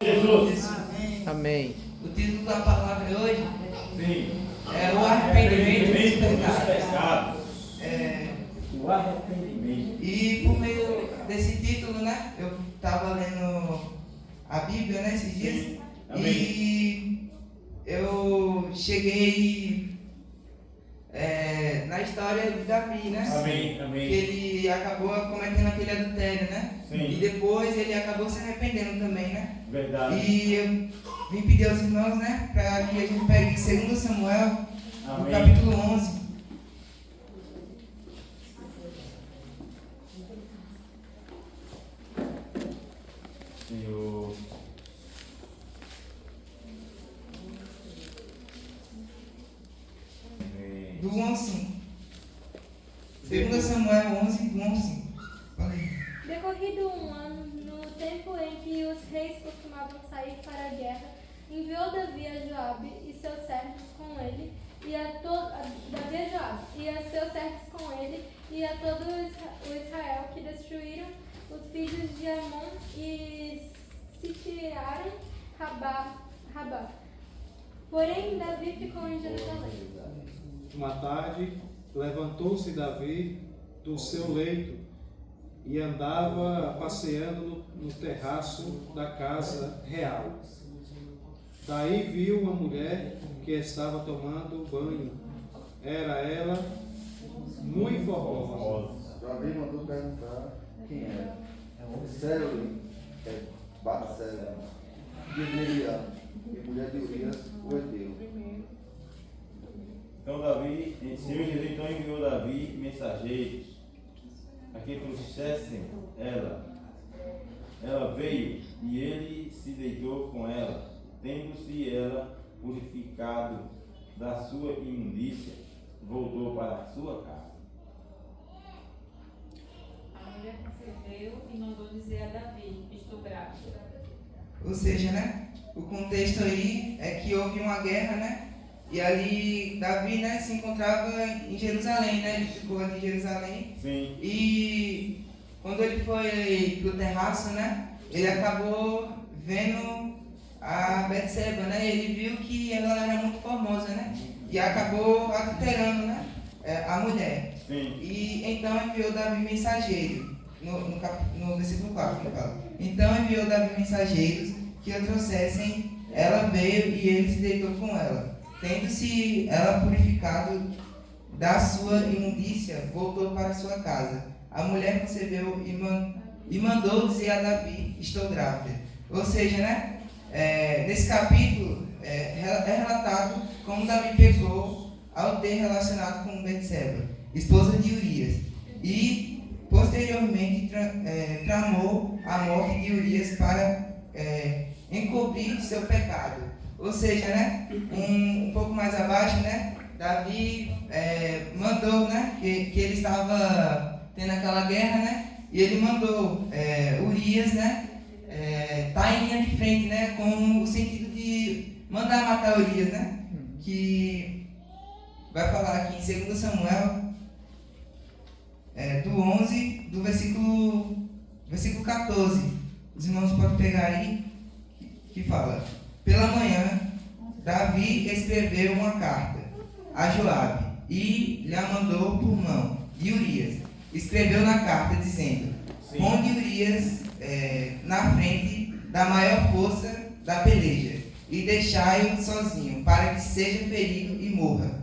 Jesus. Amém. O título da palavra de hoje Sim. é o arrependimento dos Dos pecados. pecados. O arrependimento. E por meio desse título, né, eu estava lendo a Bíblia, né, esses dias. Sim. Amém. E eu cheguei na história de Davi, né? Amém. Que Amém. ele acabou cometendo aquele adultério, né? Sim. E depois ele acabou se arrependendo também, né? Verdade. E eu vim pedir aos irmãos, né, para que a gente pegue 2 Samuel, no Amém. capítulo 11. Senhor. Amém. Do 1 ao 5. 2 Samuel 11, do 1 ao 5. Fala aí. Decorrido um ano, no tempo em que os reis costumavam sair para a guerra, enviou Davi a Joabe e seus servos com ele, e a todo o Israel, que destruíram os filhos de Amon e sitiaram Rabá. Porém, Davi ficou em Jerusalém. Uma tarde, levantou-se Davi do seu leito e andava passeando no terraço da casa real. Daí viu uma mulher que estava tomando banho. Era ela muito formosa. Davi mandou perguntar quem era. Célio, Batseba, de Miriam, e mulher de Urias, o Eteu. Então Davi, Senhor Jesus então enviou Davi mensageiros a que trouxessem ela. Ela veio e ele se deitou com ela, tendo-se ela purificado da sua imundícia, voltou para a sua casa. A mulher concebeu e mandou dizer a Davi: estou grávida. Ou seja, né, o contexto aí é que houve uma guerra, né? E ali Davi, né, se encontrava em Jerusalém, né? Ele ficou ali em Jerusalém. Sim. E quando ele foi pro terraço, né, ele acabou vendo a Betseba, né? Ele viu que ela era muito formosa, né? E acabou adulterando, né, a mulher. Sim. E então enviou Davi mensageiro, no versículo 4, ele fala. Então enviou Davi mensageiros que a trouxessem, ela veio e ele se deitou com ela. Tendo-se ela purificado da sua imundícia, voltou para sua casa. A mulher concebeu e mandou dizer a Davi: estou grávida. Ou seja, né, nesse capítulo é relatado como Davi pecou ao ter relacionado com Betseba, esposa de Urias, e posteriormente tramou a morte de Urias para encobrir seu pecado. Ou seja, né, um pouco mais abaixo, né, Davi mandou, né, que ele estava tendo aquela guerra, né, e ele mandou Urias, né, tá em linha de frente, né, com o sentido de mandar matar Urias, né, que vai falar aqui em 2 Samuel, do 11, do versículo 14. Os irmãos podem pegar aí, que fala: pela manhã, Davi escreveu uma carta a Joabe e lhe a mandou por mão de Urias. Escreveu na carta dizendo: ponde Urias na frente da maior força da peleja e deixai-o sozinho, para que seja ferido e morra.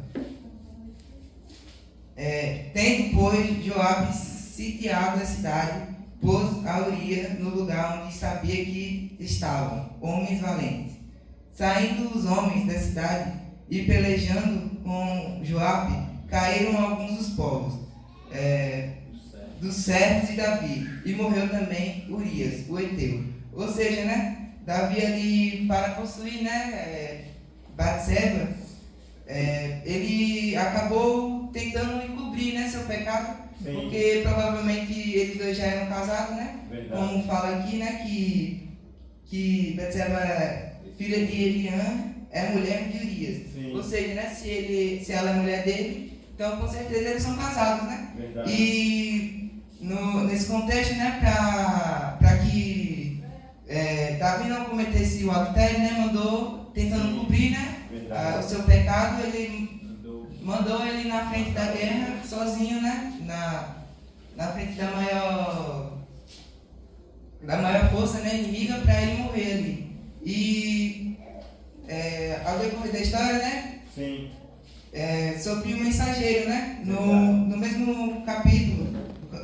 Tendo, pois, Joabe sitiado a cidade, pôs a Urias no lugar onde sabia que estavam homens valentes. Saindo os homens da cidade e pelejando com Joabe, caíram alguns dos povos dos servos de Davi, e morreu também Urias, o Eteu. Ou seja, né, Davi ali, para possuir, né, Batseba, ele acabou tentando encobrir, né, seu pecado. Sim. Porque provavelmente eles dois já eram casados, né? Verdade. Como fala aqui, né, que Betseba, filha de Eliã, é mulher de Urias. Sim. Ou seja, né, se ela é mulher dele, então com certeza eles são casados, né? Verdade. E nesse contexto, né, para que Davi não cometesse o adultério, né? Mandou, tentando cobrir, né? Verdade. O seu pecado, ele mandou ele na frente da guerra, sozinho, né? Na frente da maior força, né, inimiga, para ele morrer ali. E ao decorrer da história, né? Sim. Sobre o mensageiro, né? No mesmo capítulo,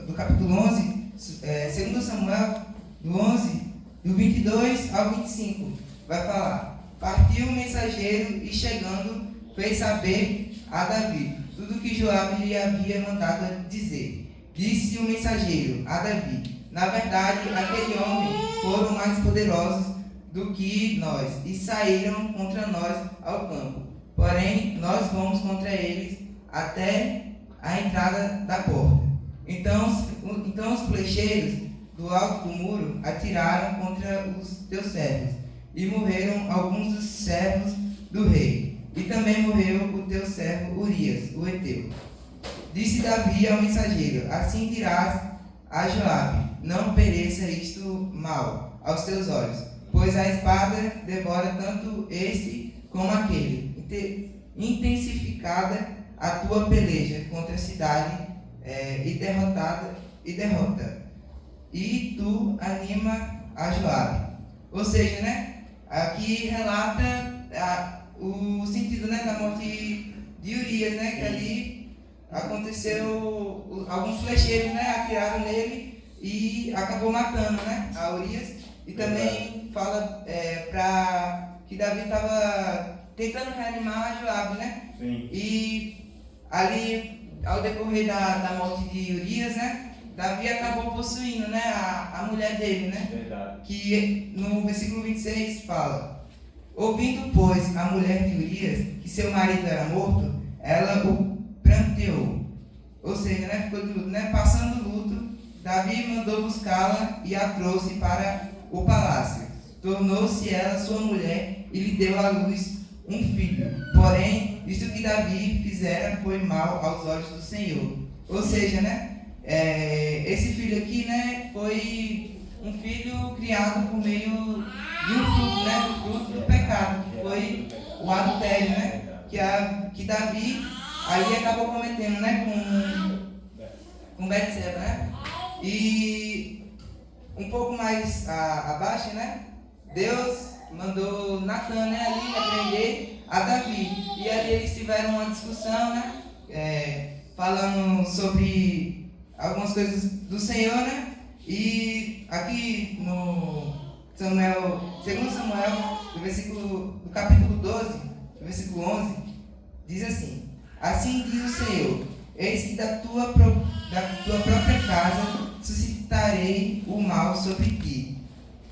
do capítulo 11, 2 Samuel, do 11, do 22 ao 25, vai falar: partiu o mensageiro e chegando, fez saber a Davi tudo que Joabe lhe havia mandado dizer. Disse o mensageiro a Davi: na verdade, aquele homem foram mais poderosos do que nós e saíram contra nós ao campo. Porém, nós vamos contra eles até a entrada da porta. Então os flecheiros do alto do muro atiraram contra os teus servos, e morreram alguns dos servos do rei. E também morreu o teu servo Urias, o heteu. Disse Davi ao mensageiro: assim dirás a Joabe: não pereça isto mal aos teus olhos, pois a espada devora tanto este como aquele. Intensificada a tua peleja contra a cidade e derrota. E tu anima a Joabe. Ou seja, né? Aqui relata o sentido, né, da morte de Urias, né? Que ali aconteceu, alguns flecheiros, né, atiraram nele e acabou matando, né, a Urias. E também fala que Davi estava tentando reanimar a Joabe, né? Sim. E ali, ao decorrer da morte de Urias, né, Davi acabou possuindo, né, a mulher dele, né? Verdade. Que no versículo 26 fala: ouvindo, pois, a mulher de Urias que seu marido era morto, ela o pranteou. Ou seja, né, ficou de luto, né? Passando luto, Davi mandou buscá-la e a trouxe para o palácio. Tornou-se ela sua mulher e lhe deu à luz um filho. Porém, isto que Davi fizera foi mal aos olhos do Senhor. Ou seja, né, esse filho aqui, né, foi um filho criado por meio de um fruto, né, do fruto do pecado, que foi o adultério, né, que Davi ali acabou cometendo, né, com Betseba, né. E um pouco mais abaixo, né, Deus mandou Natan, né, ali aprender a Davi. E ali eles tiveram uma discussão, né, falando sobre algumas coisas do Senhor, né. E aqui no 2 Samuel, do capítulo 12, do versículo 11, diz assim: assim diz o Senhor: eis que da tua própria casa suscitarei o mal sobre ti,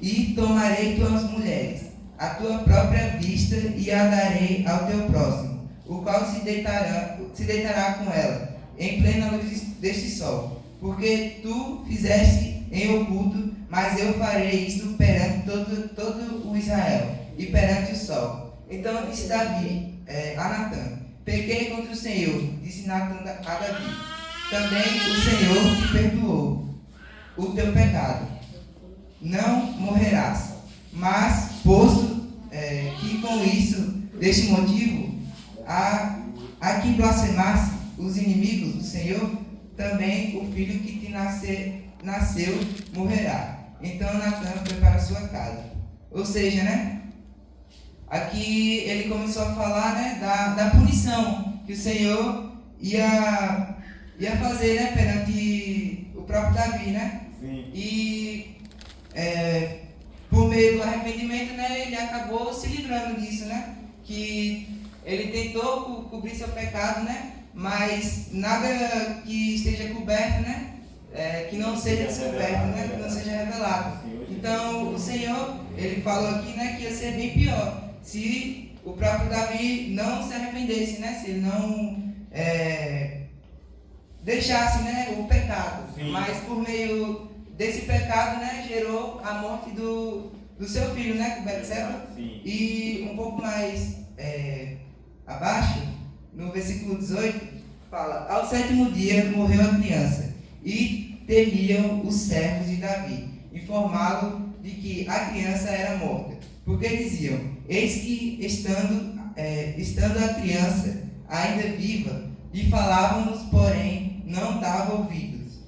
e tomarei tuas mulheres, a tua própria vista, e a darei ao teu próximo, o qual se deitará com ela, em plena luz deste sol. Porque tu fizeste em oculto, mas eu farei isto perante todo o Israel, e perante o sol. Então disse Davi a Natan: pequei contra o Senhor. Disse Natan a Davi: também o Senhor te perdoou o teu pecado, não morrerás. Mas, posto que com isso, deste motivo, a que blasfemasse os inimigos do Senhor, também o filho que te nasceu morrerá. Então Natan foi para a sua casa. Ou seja, né, aqui ele começou a falar, né, da punição que o Senhor ia fazer, né, perante o próprio Davi, né? Sim. E por meio do arrependimento, né, ele acabou se livrando disso, né? Que ele tentou cobrir seu pecado, né? Mas nada que esteja coberto, né? Que não seja descoberto, né? Que não seja revelado. Então o Senhor, ele falou aqui, né, que ia ser bem pior se o próprio Davi não se arrependesse, né? Se ele não deixasse, né, o pecado. Sim. Mas por meio desse pecado, né, gerou a morte do seu filho, né, com Betseba. E um pouco mais abaixo, no versículo 18, fala: ao 7º dia morreu a criança, e temiam os servos de Davi informá-lo de que a criança era morta, porque diziam: eis que estando a criança ainda viva, lhe falávamos, porém não dava ouvidos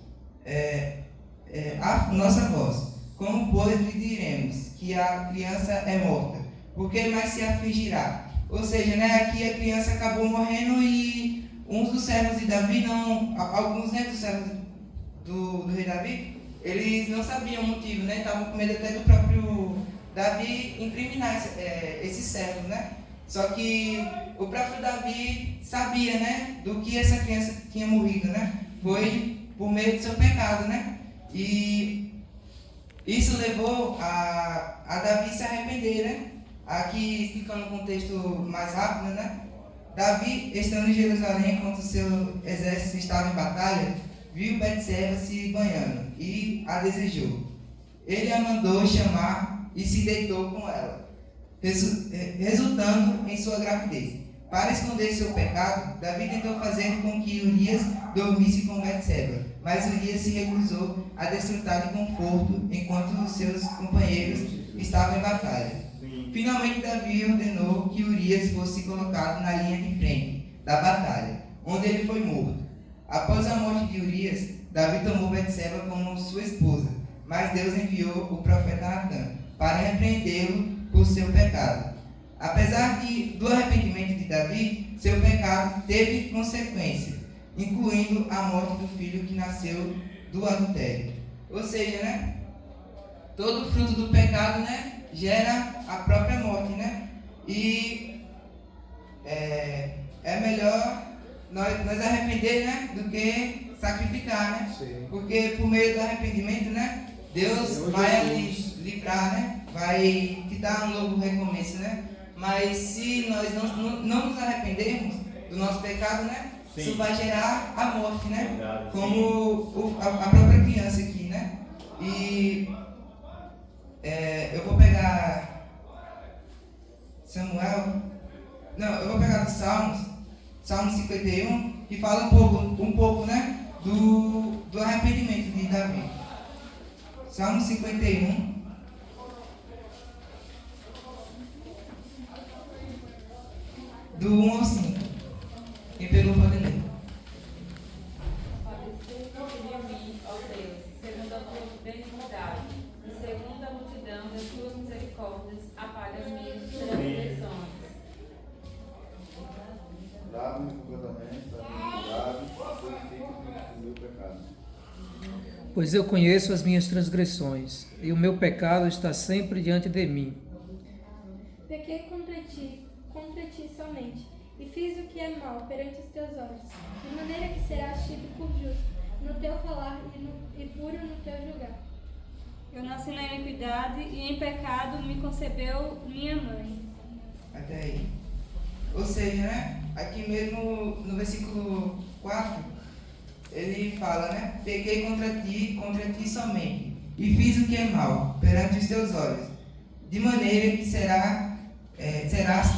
a nossa voz. Como, pois, lhe diremos que a criança é morta? Por que mais se afligirá? Ou seja, né, aqui a criança acabou morrendo e uns dos servos de Davi, alguns, né, dos servos do rei Davi, eles não sabiam o motivo, né? Estavam com medo até do próprio Davi incriminar esses servos, né? Só que o próprio Davi sabia, né, do que essa criança tinha morrido, né? Foi por meio do seu pecado, né? E isso levou a Davi se arrepender, né? Aqui, explicando o contexto mais rápido, né? Davi, estando em Jerusalém, enquanto o seu exército estava em batalha, viu Betseba se banhando e a desejou. Ele a mandou chamar e se deitou com ela, resultando em sua gravidez. Para esconder seu pecado, Davi tentou fazer com que Urias dormisse com Betseba, mas Urias se recusou a desfrutar de conforto enquanto os seus companheiros estavam em batalha. Finalmente, Davi ordenou que Urias fosse colocado na linha de frente da batalha, onde ele foi morto. Após a morte de Urias, Davi tomou Betseba como sua esposa, mas Deus enviou o profeta Natã para repreendê-lo por seu pecado. Apesar do arrependimento de Davi, seu pecado teve consequência, incluindo a morte do filho que nasceu do adultério. Ou seja, né, todo fruto do pecado, né, gera a própria morte, né? E é melhor nós arrepender, né, do que sacrificar, né? Sim. Porque por meio do arrependimento, né, Deus vai lhe livrar, né? Vai te dar um novo recomeço, né? Mas se nós não nos arrependermos do nosso pecado, né? Sim. Isso vai gerar a morte, né? Verdade, Como a própria criança aqui, né? E eu vou pegar Samuel. Não, eu vou pegar dos Salmos 51, que fala um pouco, né, do arrependimento de Davi. Salmo 51. Do 1 ao 5. Quem pegou pode ler. Compareceram de mim, ó Deus, segundo a tua benignidade, e segundo a multidão das tuas misericórdias, apaga as minhas transgressões. Lava-me completamente da minha iniquidade, purifica-me do meu pecado. Pois eu conheço as minhas transgressões, e o meu pecado está sempre diante de mim. Pequei contra ti somente, e fiz o que é mal perante os teus olhos, de maneira que serás tido por justo no teu falar e puro no teu julgar. Eu nasci na iniquidade e em pecado me concebeu minha mãe. Até aí. Ou seja, né, aqui mesmo no versículo 4, ele fala, né, pequei contra ti somente, e fiz o que é mal perante os teus olhos, de maneira que serás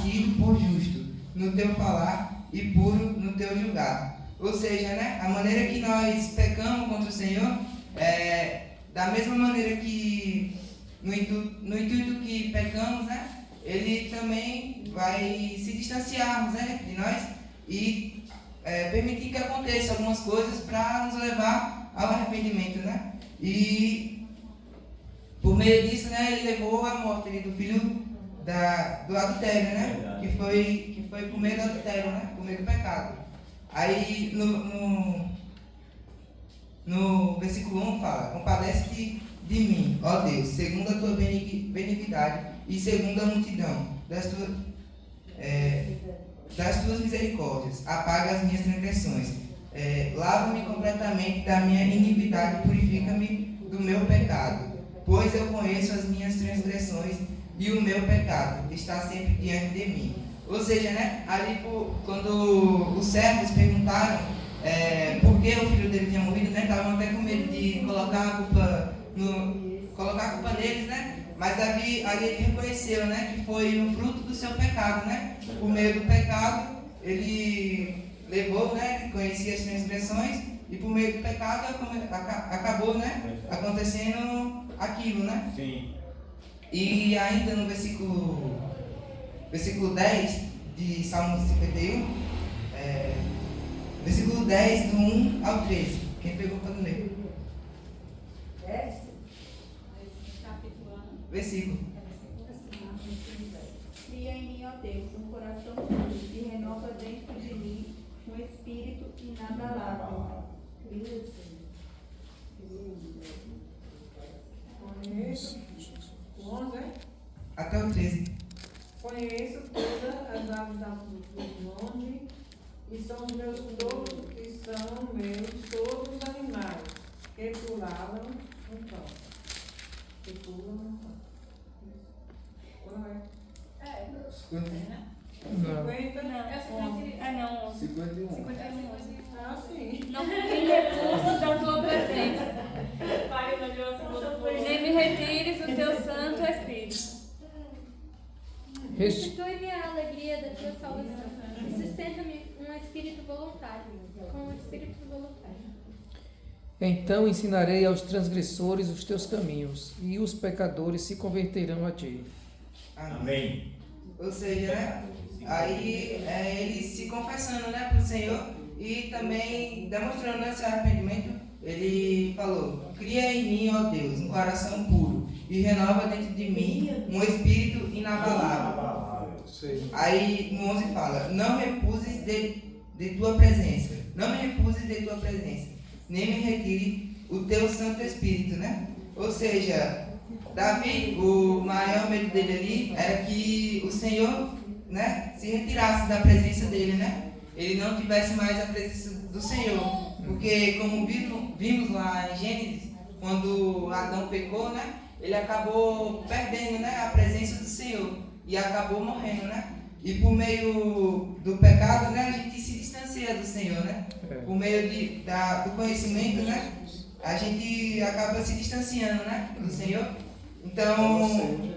tido por justo no teu falar e puro no teu julgar. Ou seja, né, a maneira que nós pecamos contra o Senhor, da mesma maneira que no intuito que pecamos, né, Ele também vai se distanciarmos, né, de nós e permitir que aconteça algumas coisas para nos levar ao arrependimento, né? E por meio disso, né, ele levou à morte do filho do adultério, né? Que foi por meio do adultério, né? Por meio do pecado. Aí no versículo 1 fala: compadece-te de mim, ó Deus, segundo a tua benignidade e segundo a multidão das tuas misericórdias, apaga as minhas transgressões, lava-me completamente da minha iniquidade, purifica-me do meu pecado, pois eu conheço as minhas transgressões e o meu pecado está sempre diante de mim. Ou seja, né, ali quando os servos perguntaram por que o filho dele tinha morrido, né, estavam até com medo de colocar a culpa neles, né? Mas Davi ali ele reconheceu, né, que foi um fruto do seu pecado, né? Por meio do pecado, ele levou, né, ele conhecia as transgressões e por meio do pecado acabou, né, acontecendo aquilo, né? Sim. E ainda no versículo 10 de Salmo 51, versículo 10, do 1 ao 13. Quem pegou pode ler. Versículo. Cria em mim, ó Deus, um coração puro e renova dentro de mim um espírito inabalável. Conheço, 11, Até o 13. conheço todas as aves dos montes e são meus todos os animais que pulavam no campo. Que pulam no campo. Qual é? Não. 50? Não. 51. Ah, sim. Não me repulso da tua presença, nem me retires o teu Santo Espírito. Restitui-me a alegria da tua salvação e sustenta-me um espírito voluntário, com um espírito voluntário. Então ensinarei aos transgressores os teus caminhos, e os pecadores se converterão a ti. Amém. Ou seja, né? Aí ele se confessando, né, para o Senhor e também demonstrando esse arrependimento. Ele falou: cria em mim, ó Deus, um coração puro e renova dentro de mim um espírito inabalável. Aí no 11 fala: não recuses de tua presença, não me recuses de tua presença, nem me retire o teu Santo Espírito, né? Ou seja, Davi, o maior medo dele ali era que o Senhor, né, se retirasse da presença dele, né? Ele não tivesse mais a presença do Senhor. Porque como vimos lá em Gênesis, quando Adão pecou, né, ele acabou perdendo, né, a presença do Senhor e acabou morrendo, né? E por meio do pecado, né, a gente se distancia do Senhor, né? Por meio do conhecimento, né, a gente acaba se distanciando, né, do Senhor. Então,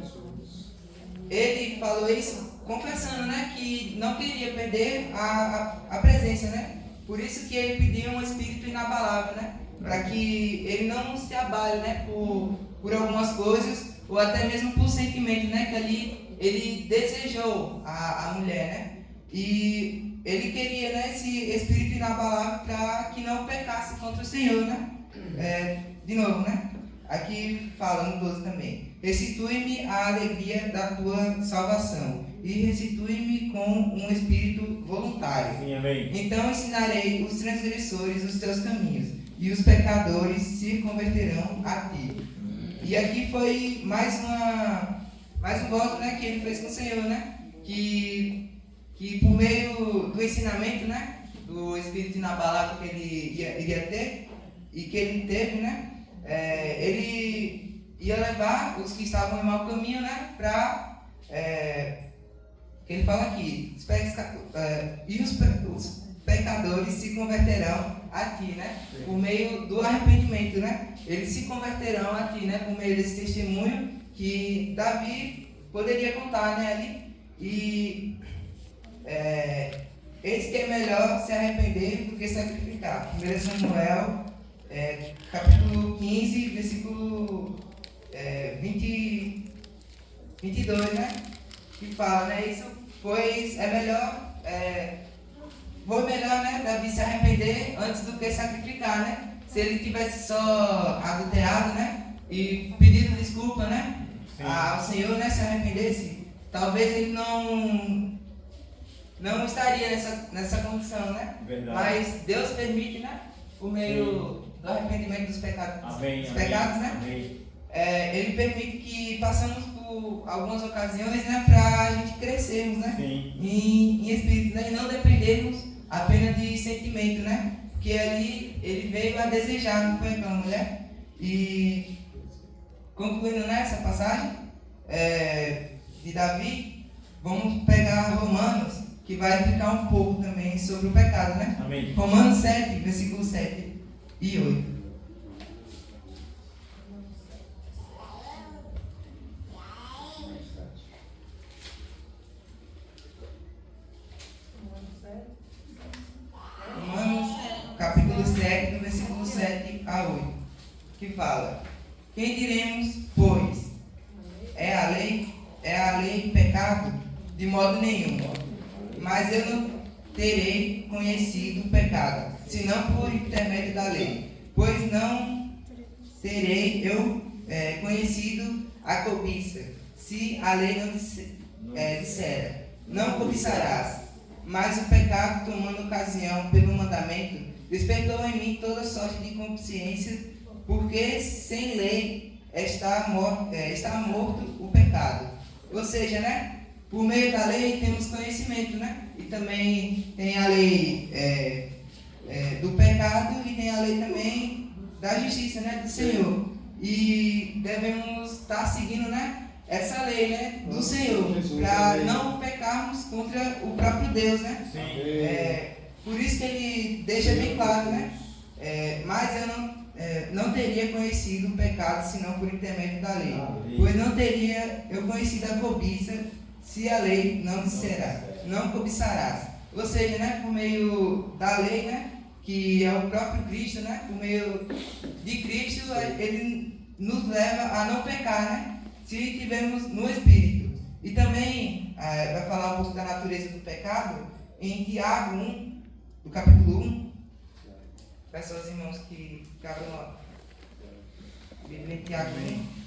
ele falou isso confessando, né, que não queria perder a presença, né? Por isso que ele pediu um espírito inabalável, né? Para que ele não se abale, né, por algumas coisas ou até mesmo por sentimento, né, que ali ele desejou a mulher, né? E ele queria, né, esse espírito inabalável para que não pecasse contra o Senhor, né? De novo, né? Aqui fala no 12 também: restitui-me a alegria da tua salvação e restitui-me com um espírito voluntário. Sim, amém. Então ensinarei os transgressores os teus caminhos e os pecadores se converterão a ti. E aqui foi mais um voto, né, que ele fez com o Senhor, né? Que por meio do ensinamento, né, do espírito inabalável que ele iria ter e que ele teve, né? Ele ia levar os que estavam em mau caminho, né, para que ele fala aqui, e os pecadores se converterão a ti, né, por meio do arrependimento, né? Eles se converterão a ti, né, por meio desse testemunho que Davi poderia contar, né, ali. E eis que é melhor se arrepender do que sacrificar. 1 Samuel capítulo 15, versículo 22, né? Que fala, né? Isso, pois foi melhor, né, Davi se arrepender antes do que sacrificar, né? Se ele tivesse só adulterado, né, e pedido desculpa, né, ao Senhor, né, se arrependesse, talvez ele não estaria nessa condição, né? Verdade. Mas Deus permite, né, por meio do arrependimento dos pecados, né? Amém. Ele permite que passamos por algumas ocasiões, né, para a gente crescermos, né, em espírito, né, e não dependermos apenas de sentimento, né, porque ali ele veio a desejar, não foi aquela mulher. E concluindo nessa passagem de Davi, vamos pegar Romanos, que vai explicar um pouco também sobre o pecado, né? Amém. Romanos 7, versículos 7 e 8. Romanos, capítulo 7, do versículo 7 a 8, que fala: quem diremos, pois? É a pecado? De modo nenhum. Mas eu não terei conhecido o pecado, senão por intermédio da lei. Pois não terei eu conhecido a cobiça, se a lei não dissera, não cobiçarás. Mas o pecado, tomando ocasião pelo mandamento, despertou em mim toda sorte de consciência, porque sem lei está morto o pecado. Ou seja, né, por meio da lei temos conhecimento, né? E também tem a lei do pecado e tem a lei também da justiça, né, do Senhor. E devemos estar seguindo, né, essa lei, né, do Senhor, para não pecarmos contra o próprio Deus, né? Por isso que ele deixa bem claro, né? Mas eu não teria conhecido o pecado senão por intermédio da lei, pois não teria eu conhecido a cobiça se a lei não disserá, não cobiçarás. Ou seja, né, por meio da lei, né, que é o próprio Cristo, né, por meio de Cristo, ele nos leva a não pecar, né, se estivermos no Espírito. E também vai falar um pouco da natureza do pecado em Tiago 1, do capítulo 1. Peço aos irmãos que abram a Bíblia em Tiago 1.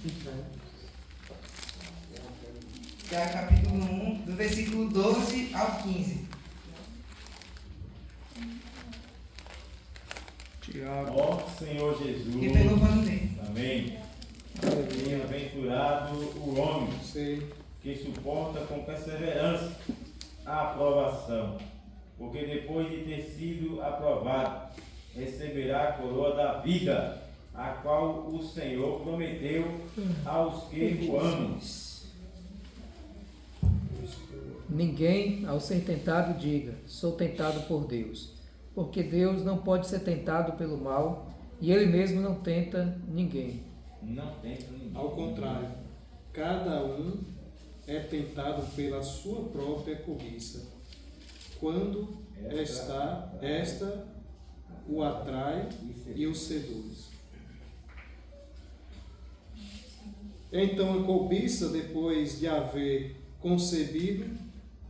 Tiago capítulo 1, do versículo 12 ao 15. Tiago. Ó Senhor Jesus. Quem pegou pode ler. Amém. Bem-aventurado o homem que suporta com perseverança a aprovação, porque depois de ter sido aprovado, receberá a coroa da vida, a qual o Senhor prometeu aos que o amam. Ninguém, ao ser tentado, diga: sou tentado por Deus, porque Deus não pode ser tentado pelo mal, e Ele mesmo não tenta ninguém. Não tenta ninguém. Ao contrário, cada um é tentado pela sua própria cobiça, quando esta o atrai e o seduz. Então a cobiça, depois de haver concebido,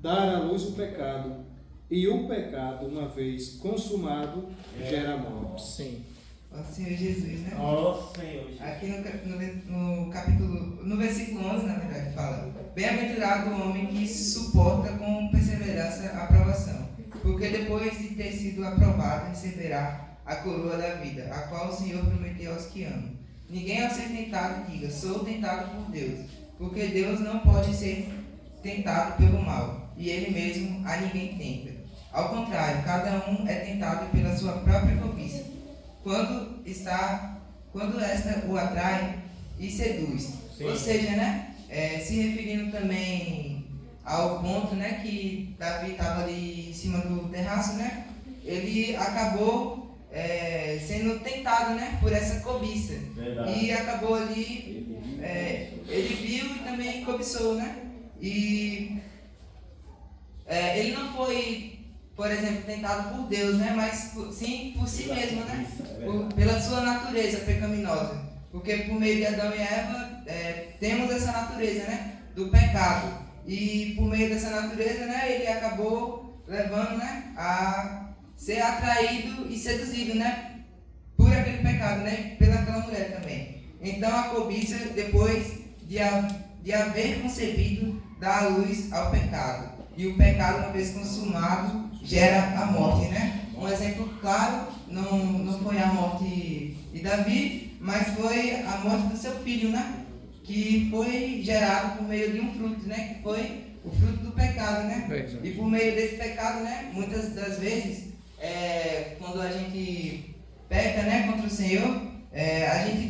dar à luz o pecado, e o pecado, uma vez consumado, gera morte. Sim. Ó Senhor Jesus, né? Ó Senhor Jesus. Aqui no capítulo, no versículo 11, na verdade, fala: bem-aventurado o homem que suporta com perseverança a aprovação, porque depois de ter sido aprovado, receberá a coroa da vida, a qual o Senhor prometeu aos que amam. Ninguém ao ser tentado diga: sou tentado por Deus, porque Deus não pode ser tentado pelo mal, e Ele mesmo a ninguém tenta. Ao contrário, cada um é tentado pela sua própria cobiça, quando esta o atrai e seduz. Sim. Ou seja, né, se referindo também ao ponto, né, que Davi estava ali em cima do terraço, né, ele acabou sendo tentado, né, por essa cobiça. Verdade. E acabou ali, ele viu e também cobiçou, né, e ele não foi, por exemplo, tentado por Deus, né, mas sim por si mesmo, né, pela sua natureza pecaminosa, porque por meio de Adão e Eva temos essa natureza, né, do pecado, e por meio dessa natureza, né, ele acabou levando, né, a ser atraído e seduzido, né, por aquele pecado, né, pelaquela mulher também. Então a cobiça, depois de haver concebido, dá a luz ao pecado, e o pecado, uma vez consumado, gera a morte, né? Um exemplo claro, não foi a morte de Davi, mas foi a morte do seu filho, né? Que foi gerado por meio de um fruto, né? Que foi o fruto do pecado, né? E por meio desse pecado, né? Muitas das vezes, quando a gente peca, né, contra o Senhor, a gente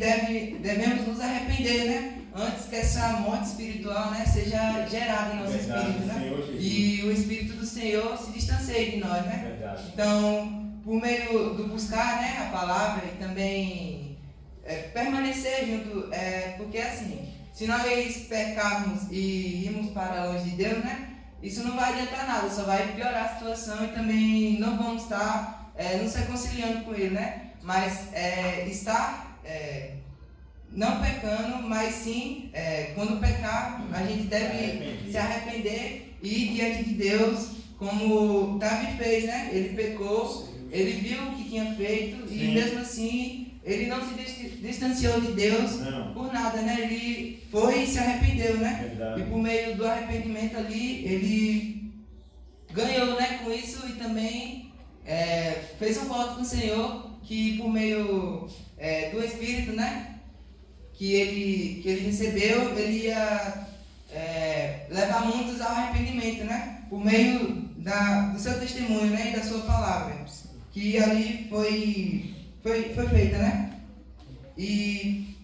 devemos nos arrepender, né? Antes que essa morte espiritual, né, seja gerada em nosso espírito, né? E o Espírito do Senhor se distancie de nós, né? Verdade. Então, por meio do buscar, né, a palavra e também permanecer junto, porque assim, se nós pecarmos e irmos para longe de Deus, né, isso não vai adiantar nada, só vai piorar a situação e também não vamos estar nos reconciliando com Ele, né? Mas estar não pecando, mas sim, quando pecar, a gente deve se arrepender e ir diante de Deus, como Davi fez, né? Ele pecou, ele viu o que tinha feito e mesmo assim ele não se distanciou de Deus por nada, né? Ele foi e se arrependeu, né? Verdade. E por meio do arrependimento ali, ele ganhou, né, com isso e também fez um voto com o Senhor que por meio do Espírito, né? Que ele recebeu, ele ia levar muitos ao arrependimento, né? Por meio do seu testemunho, né? E da sua palavra, que ali foi feita, né? E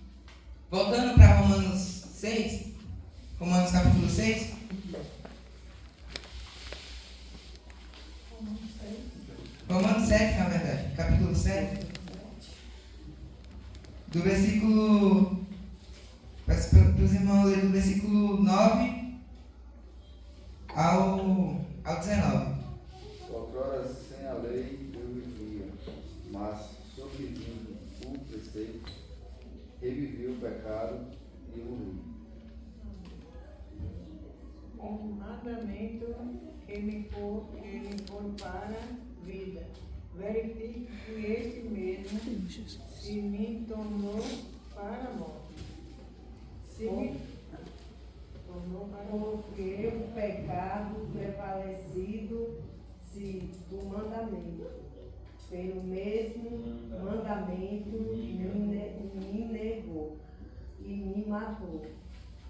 voltando para Romanos 6, Romanos capítulo 6. Romanos 7, na verdade, capítulo 7. Do versículo, peço para os irmãos lerem do versículo 9 ao 19. Outrora sem a lei eu vivia, mas sobrevindo o preceito, revivi o pecado e morri. Com mandamento ele foi para a vida. Verifique que este mesmo se me tornou para a morte. Se me tornou para a morte. Porque o pecado prevalecido-se do mandamento. Pelo mesmo mandamento me negou e me matou.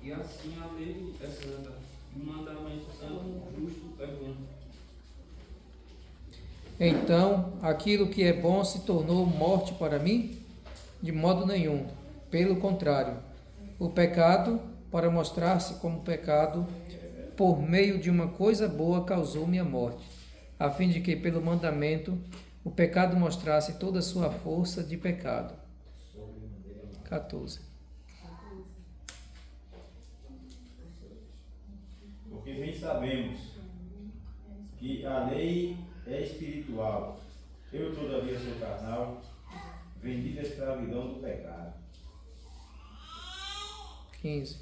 E assim a lei é santa, e o mandamento santo, justo é bom. Então, aquilo que é bom se tornou morte para mim? De modo nenhum. Pelo contrário, o pecado, para mostrar-se como pecado, por meio de uma coisa boa causou-me a morte, a fim de que, pelo mandamento, o pecado mostrasse toda a sua força de pecado. 14. Porque bem sabemos que a lei é espiritual. Eu, todavia, sou carnal, vendido à escravidão do pecado. 15.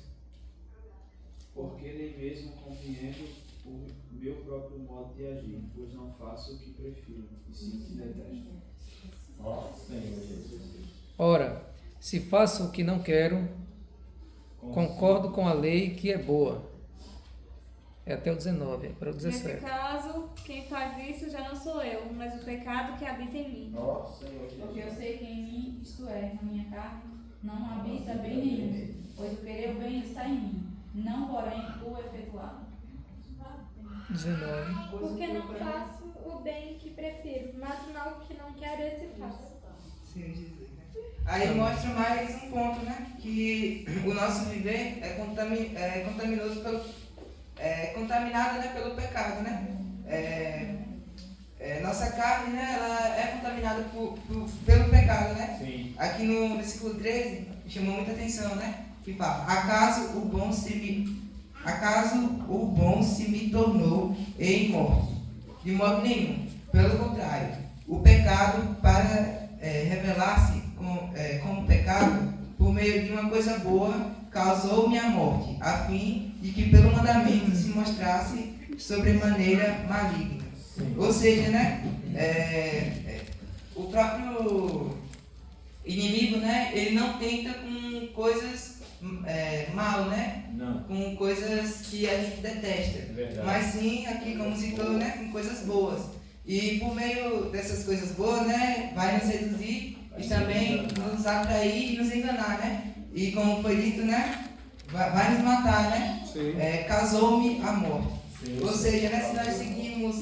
Porque nem mesmo compreendo o meu próprio modo de agir, pois não faço o que prefiro, e sim o que detesto. Ó Senhor Jesus. Ora, se faço o que não quero, concordo com a lei que é boa. É até o 19, é para o 17. Nesse caso, quem faz isso já não sou eu, mas o pecado que habita em mim. Ó Senhor Jesus. Porque eu sei que em mim, isto é, na minha carne, não habita bem nenhum, pois o querer o bem está em mim, não porém o efetuar. 19. Porque não faço o bem que prefiro, mas o mal que não quero, esse faço. Senhor Jesus, né? Aí mostra mais um ponto, né? Que o nosso viver é contaminoso contaminado, né, pelo pecado, né? Nossa carne, né, ela é contaminada pelo pecado, né? Sim. Aqui no versículo 13 chamou muita atenção, né? Que fala: acaso o bom se me tornou em morte? De modo nenhum. Pelo contrário, o pecado, para revelar-se como pecado, por meio de uma coisa boa, causou-me a morte, a fim de que pelo mandamento se mostrasse sobremaneira maligna. Sim. Ou seja, né, o próprio inimigo, né, ele não tenta com coisas mal, né? Não. Com coisas que a gente detesta. Verdade. Mas sim, aqui como citou, né, com coisas boas. E por meio dessas coisas boas, né, vai nos seduzir e também nos atrair e nos enganar, né? E como foi dito, né, vai nos matar, né? Casou-me a morte. Sim. Ou seja, né, se nós seguimos,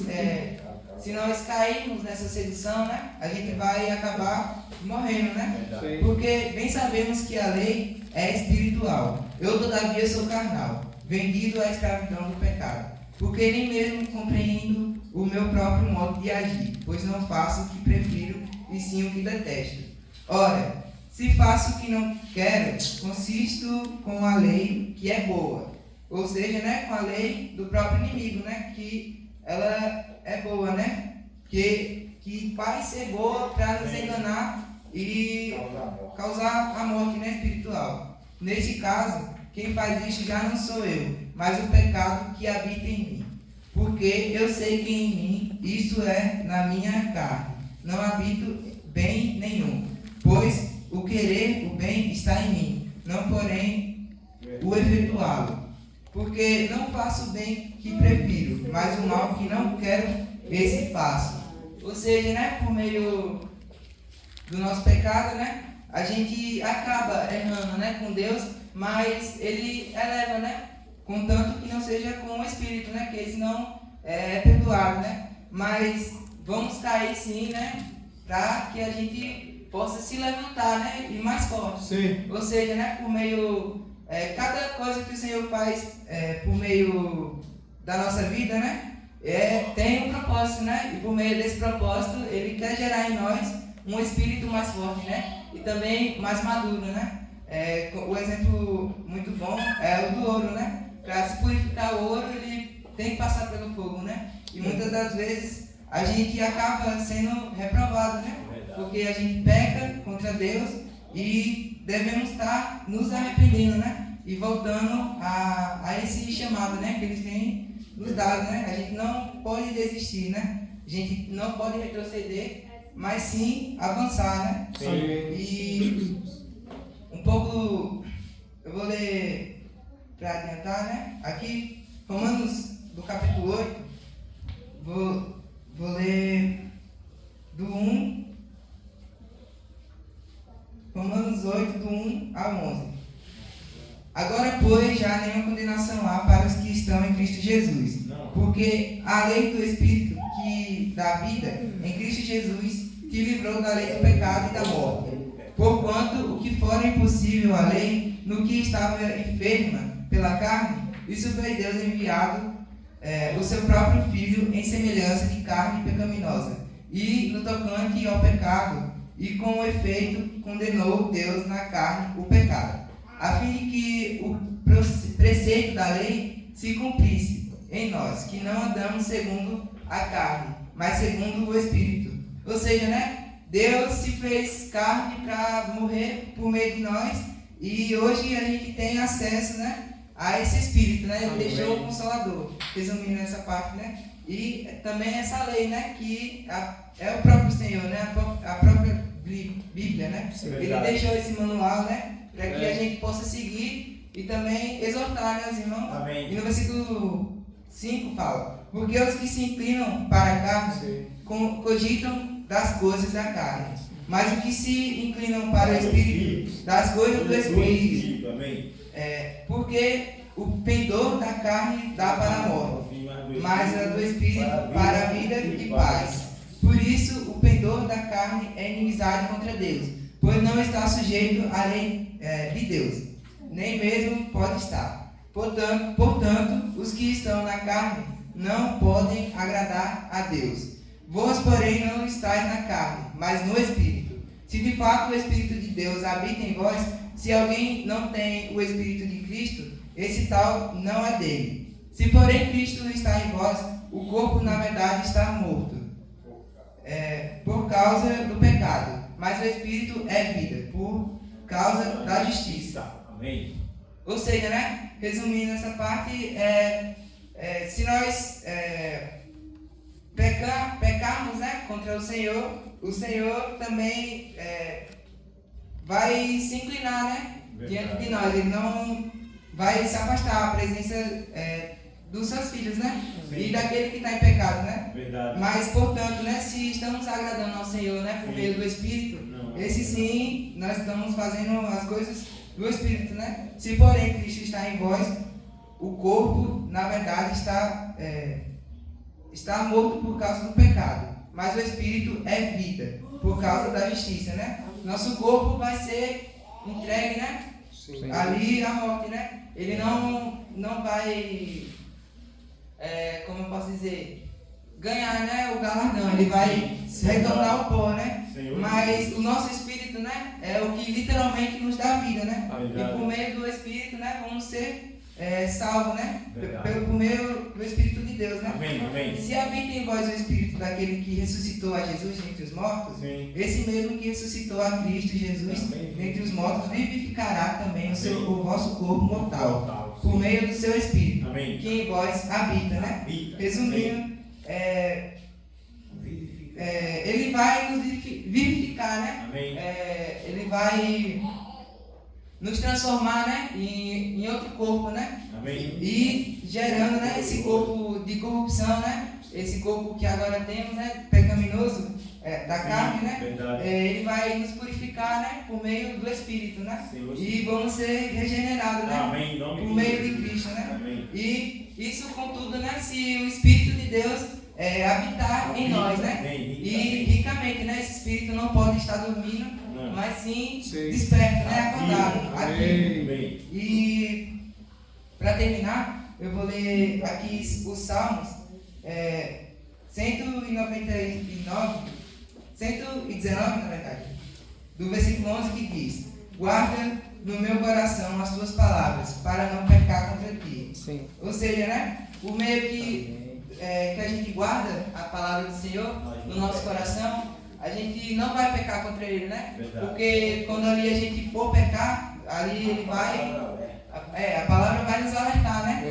se nós cairmos nessa sedução, né, a gente vai acabar morrendo, né? Verdade. Porque bem sabemos que a lei é espiritual. Eu, todavia, sou carnal, vendido à escravidão do pecado. Porque nem mesmo compreendo o meu próprio modo de agir, pois não faço o que prefiro e sim o que detesto. Ora, se faço o que não quero, consisto com a lei que é boa. Ou seja, né, com a lei do próprio inimigo, né, que ela é boa, né? Que vai ser boa para nos enganar e causar a morte, né, espiritual. Neste caso, quem faz isso já não sou eu, mas o pecado que habita em mim. Porque eu sei que em mim, isto é, na minha carne, não habito bem nenhum. Pois o querer o bem está em mim, não porém o efetuá-lo. Porque não faço o bem que prefiro, mas o mal que não quero, esse faço. Ou seja, né, por meio do nosso pecado, né, a gente acaba errando, né, com Deus, mas Ele eleva, né, contanto que não seja com o Espírito, né, que esse não é perdoado, né, mas vamos cair sim, né, para que a gente possa se levantar, né, e mais forte. Sim. Ou seja, né, por meio cada coisa que o Senhor faz por meio da nossa vida, né, tem um propósito, né, e por meio desse propósito Ele quer gerar em nós um espírito mais forte, né, e também mais maduro, né. O exemplo muito bom é o do ouro, né. Para se purificar o ouro, ele tem que passar pelo fogo, né, e muitas das vezes a gente acaba sendo reprovado, né, porque a gente peca contra Deus e devemos estar nos arrependendo, né, e voltando a esse chamado, né, que eles têm nos dado, né. A gente não pode desistir, né, a gente não pode retroceder, mas sim avançar, né. Sim. E um pouco, eu vou ler para adiantar, né, aqui, Romanos do capítulo 8, vou ler do 1, Romanos 8, do 1 ao 11. Agora, pois, já nenhuma condenação há para os que estão em Cristo Jesus, porque a lei do Espírito que dá vida em Cristo Jesus te livrou da lei do pecado e da morte. Porquanto o que for impossível à lei, no que estava enferma pela carne, isso fez Deus enviado o seu próprio Filho em semelhança de carne pecaminosa, e no tocante ao pecado, e com o efeito condenou Deus na carne o pecado, a fim de que o preceito da lei se cumprisse em nós, que não andamos segundo a carne, mas segundo o Espírito. Ou seja, né, Deus se fez carne para morrer por meio de nós, e hoje a gente tem acesso, né, a esse Espírito, né? Ele deixou o Consolador, resumindo essa parte, né? E também essa lei, né, que é o próprio Senhor, né, a própria Bíblia, né? Ele deixou esse manual, né, para que a gente possa seguir e também exortar, né, os irmãos. Amém. E no versículo 5 fala: porque os que se inclinam para a carne cogitam das coisas da carne, mas os que se inclinam para o Espírito, das coisas do Espírito. Amém. Porque o pendor da carne dá para a morte, mas a do Espírito para a vida e paz. Por isso, o pendor da carne é inimizade contra Deus, pois não está sujeito à lei de Deus, nem mesmo pode estar. Portanto, os que estão na carne não podem agradar a Deus. Vós, porém, não estáis na carne, mas no Espírito. Se de fato o Espírito de Deus habita em vós, se alguém não tem o Espírito de Cristo, esse tal não é dele. Se porém Cristo está em vós, o corpo na verdade está morto, por causa do pecado, mas o Espírito é vida, por causa da justiça. Amém. Ou seja, né, resumindo essa parte, se nós pecarmos, né, contra o Senhor também vai se inclinar, né, diante de nós. Ele não vai se afastar da presença dos seus filhos, né? Sim. E daquele que está em pecado, né? Verdade. Mas, portanto, né, se estamos agradando ao Senhor, né, por meio do Espírito, esse sim, nós estamos fazendo as coisas do Espírito, né? Se porém Cristo está em vós, o corpo, na verdade, está morto por causa do pecado, mas o Espírito é vida, por causa da justiça, né? Nosso corpo vai ser entregue, né? Sim. Ali à morte, né? Ele não vai, como eu posso dizer, ganhar, né, o galardão. Ele vai retornar ao pó, né? Senhor. Mas o nosso Espírito, né, é o que literalmente nos dá vida, né? E por meio do Espírito, né, vamos ser salvos, né? Por meio do Espírito de Deus, né? Amém, amém. Se habita em vós o Espírito daquele que ressuscitou a Jesus dentre os mortos, esse mesmo que ressuscitou a Cristo Jesus dentre os mortos vivificará também o vosso corpo mortal, por meio do seu Espírito, que em vós habita, né? Resumindo, ele vai nos vivificar, né? Ele vai nos transformar, né? em outro corpo, né? E gerando, né? Esse corpo de corrupção, né? Esse corpo que agora temos, né? Pecaminoso, da carne, né? Ele vai nos purificar, né? Por meio do Espírito, né? E vamos ser regenerados, né? Por meio de Cristo, né? E isso, contudo, né? Se o Espírito de Deus habitar em nós, né? E ricamente, né? Esse Espírito não pode estar dormindo, mas sim desperto, né? Acordado, ativo. E para terminar, eu vou ler aqui os Salmos 119, na verdade, do versículo 11, que diz: guarda no meu coração as tuas palavras, para não pecar contra ti. Sim. Ou seja, né? O meio que a gente guarda a palavra do Senhor no nosso coração, a gente não vai pecar contra Ele, né? Porque quando ali a gente for pecar, ali Ele vai... a palavra vai nos alertar, né?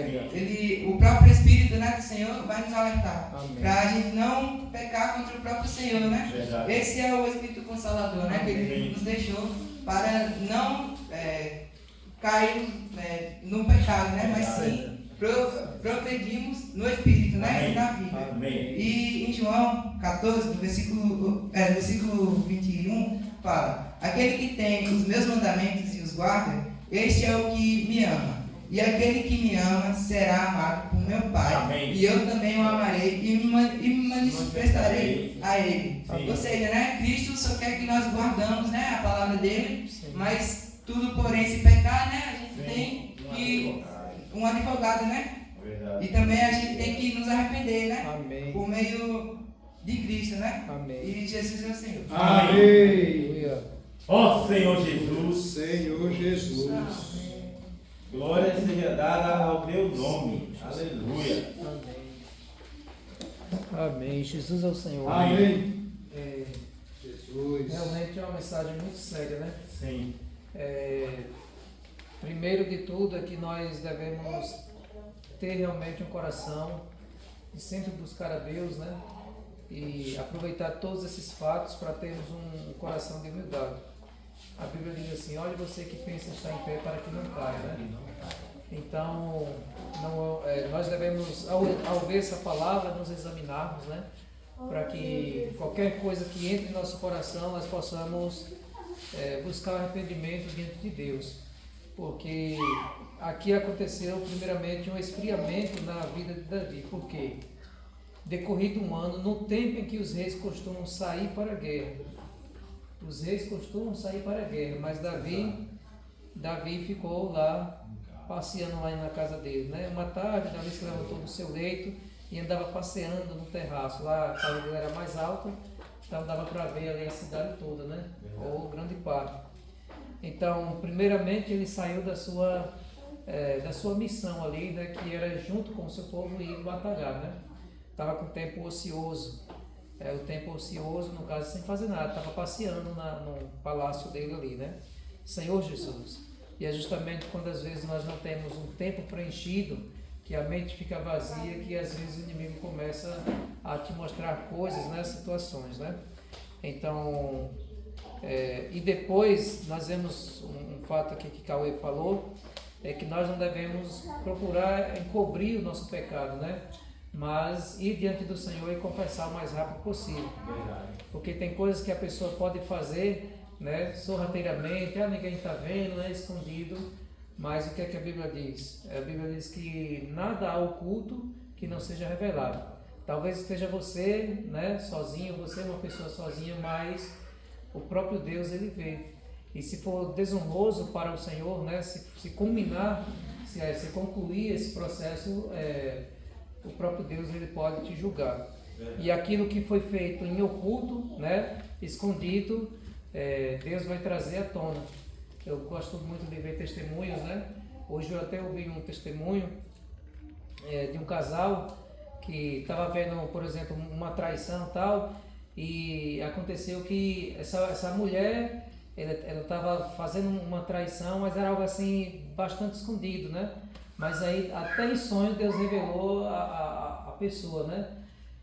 O próprio Espírito, né, do Senhor vai nos alertar. Para a gente não pecar contra o próprio Senhor, né? Esse é o Espírito Consolador, né? Que Ele nos deixou para não cair no pecado, né? Mas sim progredimos no Espírito, né? E na vida. E em João 14, do versículo 21, fala: aquele que tem os meus mandamentos e os guarda, este é o que me ama. E aquele que me ama será amado por meu Pai. E eu também o amarei e me manifestarei a Ele. Ou seja, né? Cristo só quer que nós guardamos, né? A palavra dele. Mas tudo, porém, se pecar, né? A gente tem que... um advogado, né? E também a gente tem que nos arrepender, né? Por meio de Cristo, né? E Jesus é o Senhor. Amém. Ó Senhor Jesus. Senhor Jesus. Glória seja dada ao teu nome. Aleluia. Amém. Jesus é o Senhor. Amém. Jesus. Realmente é uma mensagem muito séria, né? Sim. Primeiro de tudo é que nós devemos ter realmente um coração de sempre buscar a Deus, né? E aproveitar todos esses fatos para termos um coração de humildade. A Bíblia diz assim: olhe você que pensa estar em pé para que não caia, né? Então, nós devemos, ao ver essa palavra, nos examinarmos, né? Para que qualquer coisa que entre em nosso coração, nós possamos buscar arrependimento diante de Deus. Porque aqui aconteceu primeiramente um esfriamento na vida de Davi. Por quê? Decorrido um ano, no tempo em que os reis costumam sair para a guerra. Os reis costumam sair para a guerra, mas Davi ficou lá, passeando lá na casa dele, né? Uma tarde, Davi se levantou do seu leito e andava passeando no terraço. Lá a casa dele era mais alta, então dava para ver ali a cidade toda, né? Ou grande parte. Então, primeiramente, ele saiu da sua missão ali, né, que era junto com o seu povo ir batalhar, né? Estava com tempo ocioso. O tempo ocioso, no caso, sem fazer nada. Estava passeando no palácio dele ali, né? Senhor Jesus. E é justamente quando às vezes nós não temos um tempo preenchido, que a mente fica vazia, que às vezes o inimigo começa a te mostrar coisas, né, situações, né? Então... e depois nós vemos um fato aqui que Cauê falou, é que nós não devemos procurar encobrir o nosso pecado, né? Mas ir diante do Senhor e confessar o mais rápido possível. Porque tem coisas que a pessoa pode fazer, né, sorrateiramente, ninguém está vendo, né, escondido, mas o que é que a Bíblia diz? A Bíblia diz que nada há oculto que não seja revelado. Talvez esteja você, né, sozinho, você é uma pessoa sozinha, mas o próprio Deus, ele vê. E se for desonroso para o Senhor, né, se culminar, se concluir esse processo, o próprio Deus, ele pode te julgar. E aquilo que foi feito em oculto, né, escondido, Deus vai trazer à tona. Eu gosto muito de ver testemunhos, né? Hoje eu até ouvi um testemunho de um casal que estava havendo, por exemplo, uma traição e tal, e aconteceu que essa mulher, ela estava fazendo uma traição, mas era algo assim, bastante escondido, né? Mas aí, até em sonho, Deus revelou a pessoa, né?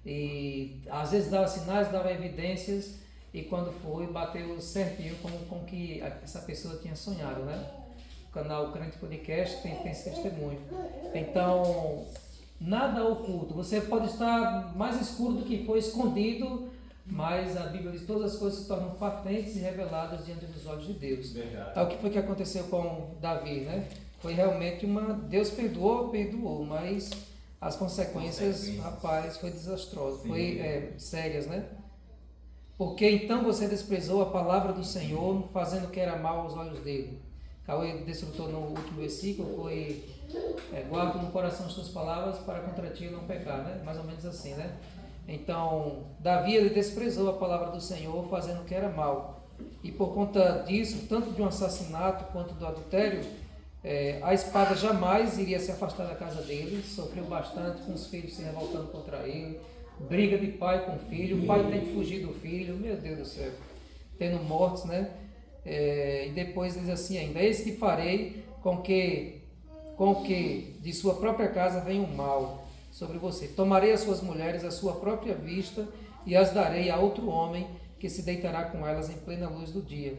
E às vezes dava sinais, dava evidências, e quando foi, bateu certinho com que essa pessoa tinha sonhado, né? O canal Crente Podcast tem esse testemunho. Então, nada oculto. Você pode estar mais escuro do que foi escondido, mas a Bíblia diz que todas as coisas se tornam patentes e reveladas diante dos olhos de Deus. Verdade. É o que foi que aconteceu com Davi, né? Foi realmente Deus perdoou, mas as consequências, rapaz, foi desastroso, foi sérias, né? Porque então você desprezou a palavra do Senhor, fazendo o que era mal aos olhos dele. Cauê desfrutou no último versículo, foi guarda no coração as tuas palavras para contra ti não pecar, né? Mais ou menos assim, né? Então, Davi, ele desprezou a palavra do Senhor, fazendo o que era mal. E por conta disso, tanto de um assassinato quanto do adultério, a espada jamais iria se afastar da casa dele. Sofreu bastante com os filhos se revoltando contra ele, briga de pai com filho, o pai tem que fugir do filho, meu Deus do céu, tendo mortes, né? E depois diz assim ainda: eis que farei com que de sua própria casa venha o mal sobre você. Tomarei as suas mulheres à sua própria vista e as darei a outro homem que se deitará com elas em plena luz do dia.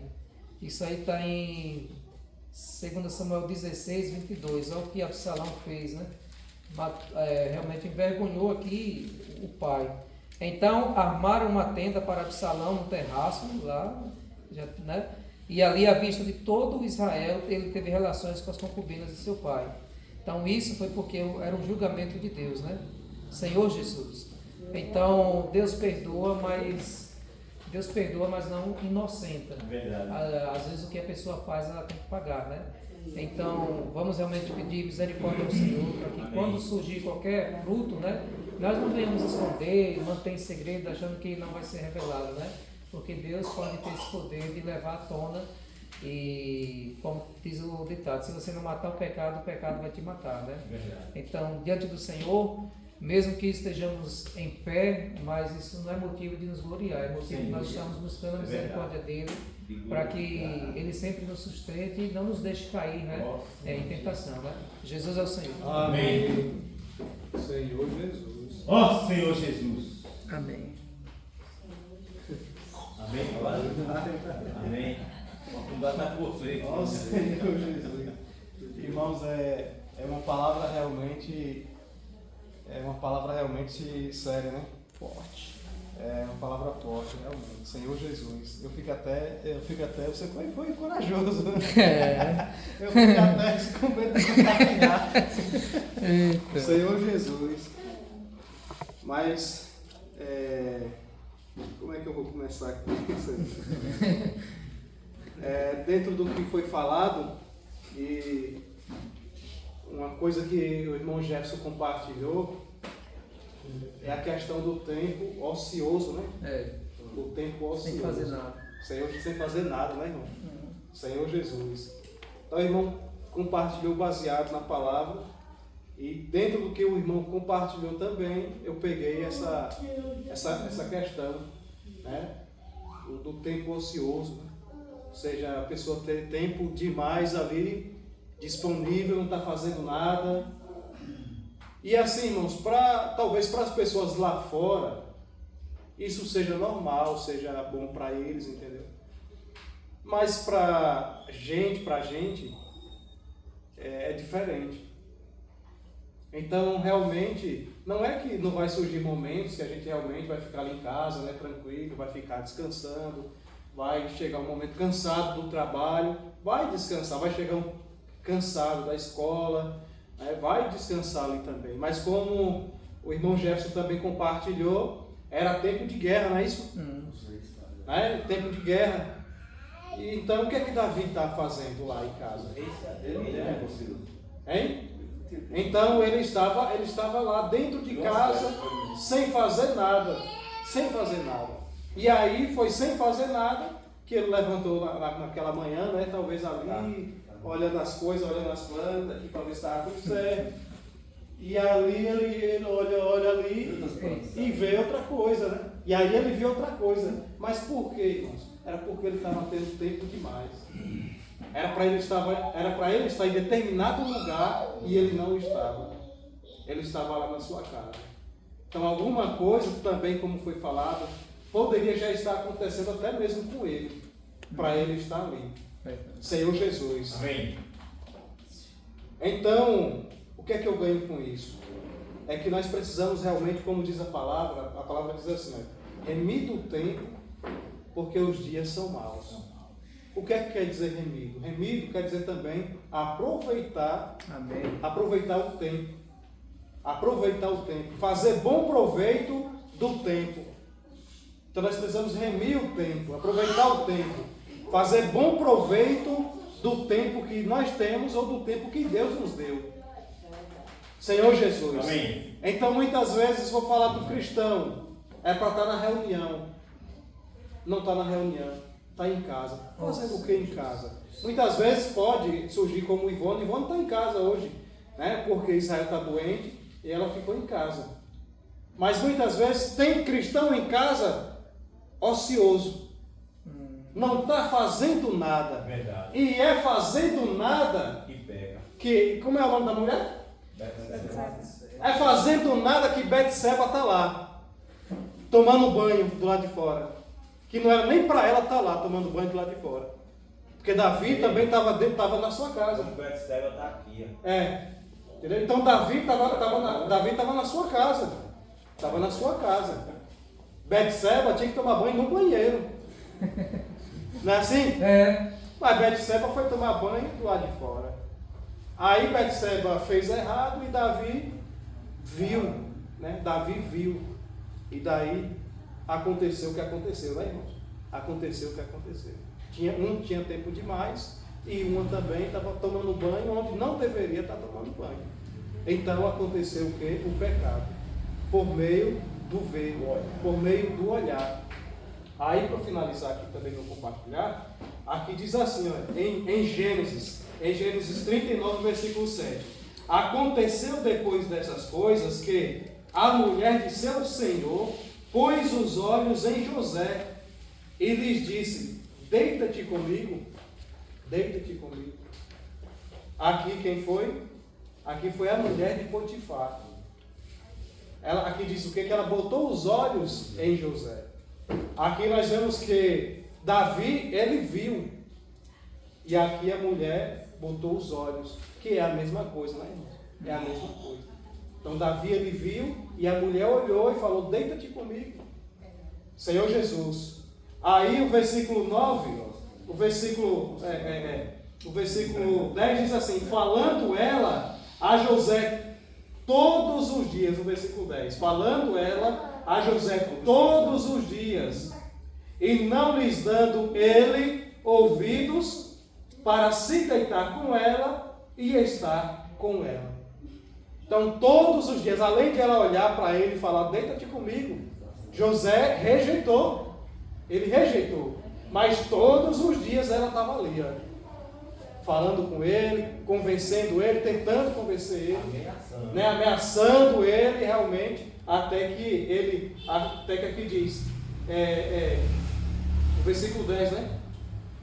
Isso aí está em 2 Samuel 16, 22. Olha o que Absalão fez, né? Realmente envergonhou aqui o pai. Então armaram uma tenda para Absalão no terraço, lá, né? E ali, à vista de todo Israel, ele teve relações com as concubinas de seu pai. Então isso foi porque era um julgamento de Deus, né? Senhor Jesus. Então Deus perdoa, mas não inocenta. Verdade. Às vezes o que a pessoa faz, ela tem que pagar, né? Então vamos realmente pedir misericórdia ao Senhor para que quando surgir qualquer fruto, né, nós não venhamos esconder, manter em segredo, achando que não vai ser revelado, né? Porque Deus pode ter esse poder de levar à tona, e como diz o ditado, se você não matar o pecado vai te matar, né? Verdade. Então, diante do Senhor, mesmo que estejamos em pé, mas isso não é motivo de nos gloriar, é motivo de nós estarmos buscando a misericórdia dele, para que ele sempre nos sustente e não nos deixe cair, né, em tentação, né? Jesus é o Senhor. Amém. Senhor Jesus. Ó Senhor Jesus. Amém. Amém, agora? Amém. Vamos dar na você. Ó Senhor Jesus. Irmãos, é uma palavra realmente séria, né? Forte. É uma palavra forte, realmente. Senhor Jesus. Eu fico até, você foi corajoso, né? Eu fico até com medo de compartilhar. Senhor Jesus. Mas, como é que eu vou começar aqui? Dentro do que foi falado, e uma coisa que o irmão Jefferson compartilhou é a questão do tempo ocioso, né? O tempo ocioso. Sem fazer nada. Sem fazer nada, né, irmão? Senhor Jesus. Então, o irmão compartilhou baseado na palavra, e dentro do que o irmão compartilhou também, eu peguei essa questão, né? Do tempo ocioso, né? Ou seja, a pessoa ter tempo demais ali disponível, não está fazendo nada. E assim, irmãos, talvez para as pessoas lá fora, isso seja normal, seja bom para eles, entendeu? Mas para a gente é diferente. Então, realmente, não é que não vai surgir momentos que a gente realmente vai ficar ali em casa, né, tranquilo, vai ficar descansando, vai chegar um momento cansado do trabalho, vai descansar, vai chegar cansado da escola, vai descansar ali também. Mas como o irmão Jefferson também compartilhou, era tempo de guerra, não é isso? Tempo de guerra. E então o que é que Davi está fazendo lá em casa? Hein? Então ele estava lá dentro de casa, sem fazer nada. E aí foi sem fazer nada que ele levantou naquela manhã, né? Talvez ali, olhando as coisas, olhando as plantas, aqui para ver se estava tudo certo. E ali ele olha ali e vê outra coisa, né? E aí ele viu outra coisa. Mas por quê, irmãos? Era porque ele estava tendo tempo demais. Era para ele estar em determinado lugar e ele não estava. Ele estava lá na sua casa. Então alguma coisa também, como foi falado, poderia já estar acontecendo até mesmo com ele, para ele estar ali. Senhor Jesus. Amém. Então, o que é que eu ganho com isso? É que nós precisamos realmente, como diz a palavra diz assim, remida o tempo, porque os dias são maus. O que é que quer dizer remido? Remido quer dizer também aproveitar, aproveitar o tempo. Aproveitar o tempo, fazer bom proveito do tempo. Então nós precisamos remir o tempo, aproveitar o tempo, fazer bom proveito do tempo que nós temos ou do tempo que Deus nos deu. Senhor Jesus. Amém. Então muitas vezes vou falar do cristão, é para estar na reunião. Não está na reunião, está em casa. Fazendo o que em casa? Muitas vezes pode surgir como Ivone está em casa hoje, né? Porque Israel está doente e ela ficou em casa. Mas muitas vezes tem cristão em casa ocioso. Não está fazendo nada. Verdade. E é fazendo nada Que pega. que... Como é o nome da mulher? É fazendo nada que Betseba está lá, tomando banho do lado de fora. Que não era nem para ela estar lá tomando banho do lado de fora. Porque Davi também estava na sua casa. O Betseba está aqui. Entendeu? Então Davi estava na sua casa. Estava na sua casa. Betseba tinha que tomar banho no banheiro. Não é assim? Mas Betseba foi tomar banho do lado de fora. Aí Betseba fez errado e Davi viu. Né? Davi viu. E daí aconteceu o que aconteceu, né, irmãos? Aconteceu o que aconteceu. Um tinha tempo demais e uma também estava tomando banho onde não deveria estar tomando banho. Então aconteceu o quê? O pecado. Por meio do ver, por meio do olhar. Aí, para finalizar aqui também no compartilhar, aqui diz assim, ó, em Gênesis 39, versículo 7. Aconteceu depois dessas coisas que a mulher de seu senhor pôs os olhos em José e lhes disse, deita-te comigo, deita-te comigo. Aqui quem foi? Aqui foi a mulher de Potifar. Ela, aqui diz o quê? Que ela botou os olhos em José. Aqui nós vemos que Davi, ele viu. E aqui a mulher botou os olhos. Que é a mesma coisa, né, irmão? É a mesma coisa. Então Davi, ele viu e a mulher olhou e falou, deita-te comigo. Senhor Jesus. Aí o versículo 9, o versículo 10 diz assim, falando ela a José todos os dias, no versículo 10, falando ela a José todos os dias, e não lhes dando ele ouvidos para se deitar com ela e estar com ela. Então todos os dias, além de ela olhar para ele e falar, deita-te comigo, José rejeitou, ele rejeitou, mas todos os dias ela estava ali, ó, falando com ele, convencendo ele, tentando convencer ele, ameaçando ele realmente, até que aqui diz, o versículo 10, né?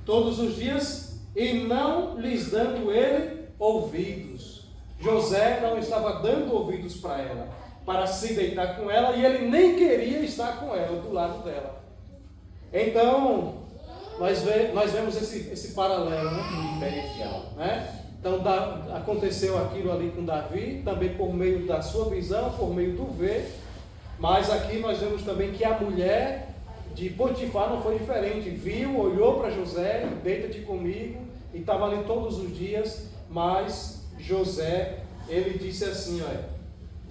Todos os dias, e não lhes dando ele ouvidos. José não estava dando ouvidos para ela, para se deitar com ela, e ele nem queria estar com ela, do lado dela. Então, nós vemos esse paralelo, né? Diferencial. Né? Então, aconteceu aquilo ali com Davi, também por meio da sua visão, por meio do ver, mas aqui nós vemos também que a mulher de Potifar não foi diferente, viu, olhou para José, deita-te comigo, e estava ali todos os dias, mas José, ele disse assim, olha,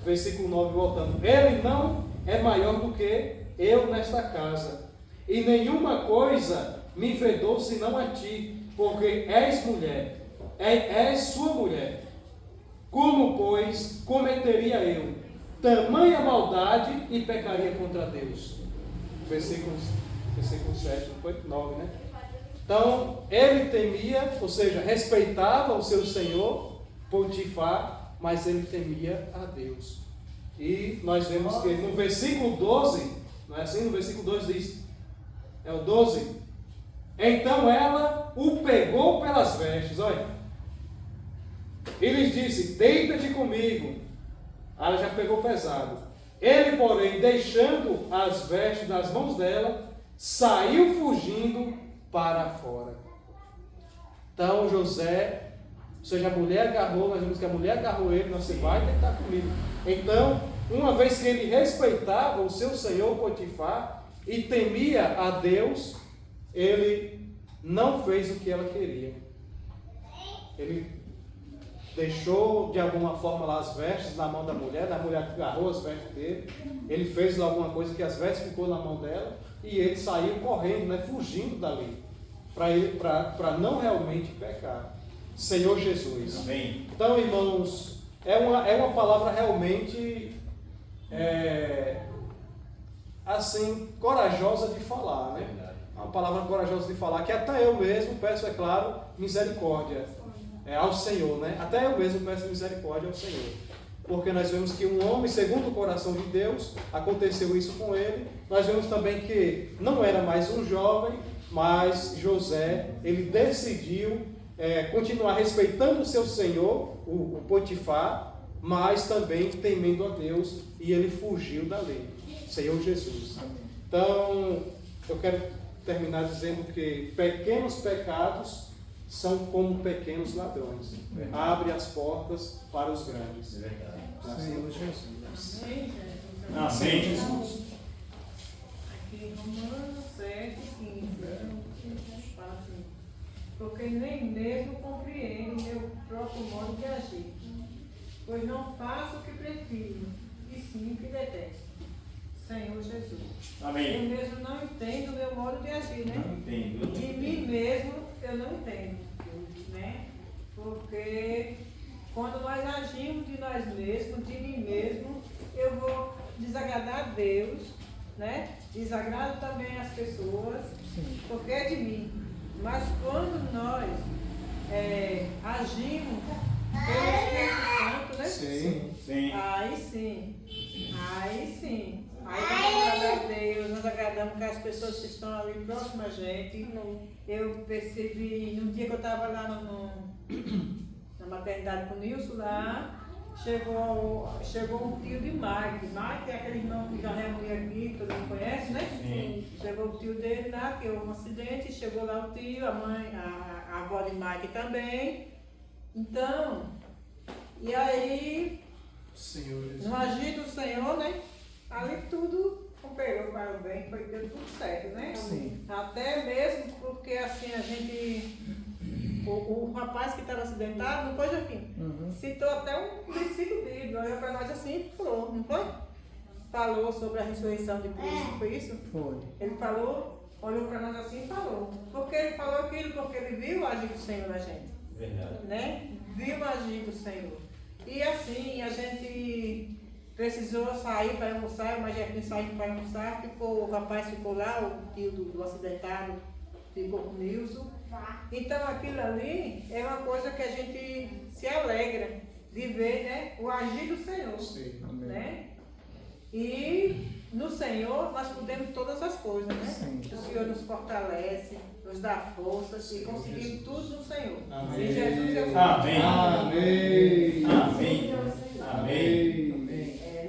versículo 9 voltando, ele não é maior do que eu nesta casa, e nenhuma coisa me vedou senão a ti, porque és mulher, és sua mulher. Como, pois, cometeria eu tamanha maldade e pecaria contra Deus? Versículo 7, não foi 9, né? Então, ele temia, ou seja, respeitava o seu senhor, Potifar, mas ele temia a Deus. E nós vemos que no versículo 12, não é assim? No versículo 12 diz, é o 12. Então ela o pegou pelas vestes, olha. E lhes disse, deita-te comigo. Ela já pegou pesado. Ele, porém, deixando as vestes nas mãos dela, saiu fugindo para fora. Então José, ou seja, a mulher agarrou, nós vimos que a mulher agarrou ele, você vai deitar comigo. Então, uma vez que ele respeitava o seu senhor Potifar e temia a Deus, ele não fez o que ela queria. Ele deixou de alguma forma lá as vestes na mão da mulher, a mulher agarrou as vestes dele, ele fez lá alguma coisa que as vestes ficou na mão dela e ele saiu correndo, né, fugindo dali, para não realmente pecar. Senhor Jesus. Amém. Então, irmãos, é uma palavra realmente assim, corajosa de falar, né? Uma palavra corajosa de falar, que até eu mesmo peço, é claro, misericórdia ao Senhor, né? Até eu mesmo peço misericórdia ao Senhor. Porque nós vemos que um homem, segundo o coração de Deus, aconteceu isso com ele. Nós vemos também que não era mais um jovem, mas José, ele decidiu continuar respeitando o seu senhor, o Potifar, mas também temendo a Deus, e ele fugiu da lei. Senhor Jesus. Então, eu quero terminar dizendo que pequenos pecados são como pequenos ladrões. Abre as portas para os grandes. É verdade. Senhor Jesus. Amém, Jesus. Aqui, Romanos 7, 15. Fala assim, porque nem mesmo compreendo meu próprio modo de agir, pois não faço o que prefiro, e sim o que detesto. Senhor Jesus. Amém. Eu mesmo não entendo o meu modo de agir, né? Não entendo. De mim mesmo eu não entendo, né? Porque quando nós agimos de nós mesmos, de mim mesmo, eu vou desagradar a Deus, né? Desagrado também as pessoas, porque é de mim. Mas quando nós agimos pelo Espírito Santo, né? Sim, sim. Aí sim. Aí sim. Aí nós agradamos a Deus, nós agradamos as pessoas que estão ali próximas a gente. Eu percebi, no dia que eu estava lá na maternidade com o Nilson lá, chegou um tio de Mike. Mike é aquele irmão que já reuniu aqui, que todo mundo conhece, né? Sim. Chegou o tio dele lá, que houve um acidente, chegou lá o tio, a mãe, a avó de Mike também. Então, e aí, Senhor Jesus. no agir do Senhor, né? Ali tudo cooperou para o bem, foi deu tudo certo, né? Sim. Até mesmo porque assim a gente. O rapaz que estava acidentado, não foi, Joaquim? Citou até um versículo bíblico, olhou para nós assim e falou, não foi? Falou sobre a ressurreição de Cristo, foi isso? Foi. Ele falou, olhou para nós assim e falou. Porque ele falou aquilo, porque ele viu o agir do Senhor na gente. Verdade. Né? Viu o agir do Senhor. E assim, a gente precisou sair para almoçar, mas já que saiu para almoçar, o rapaz ficou lá, o tio do acidentado ficou com o Nilson. Então aquilo ali é uma coisa que a gente se alegra de ver, né? O agir do Senhor. Sim, né? E no Senhor nós podemos todas as coisas, né? Sim. O Senhor nos fortalece, nos dá forças e conseguimos tudo no Senhor. Amém. E Jesus é o Amém. Amém. Amém. Amém.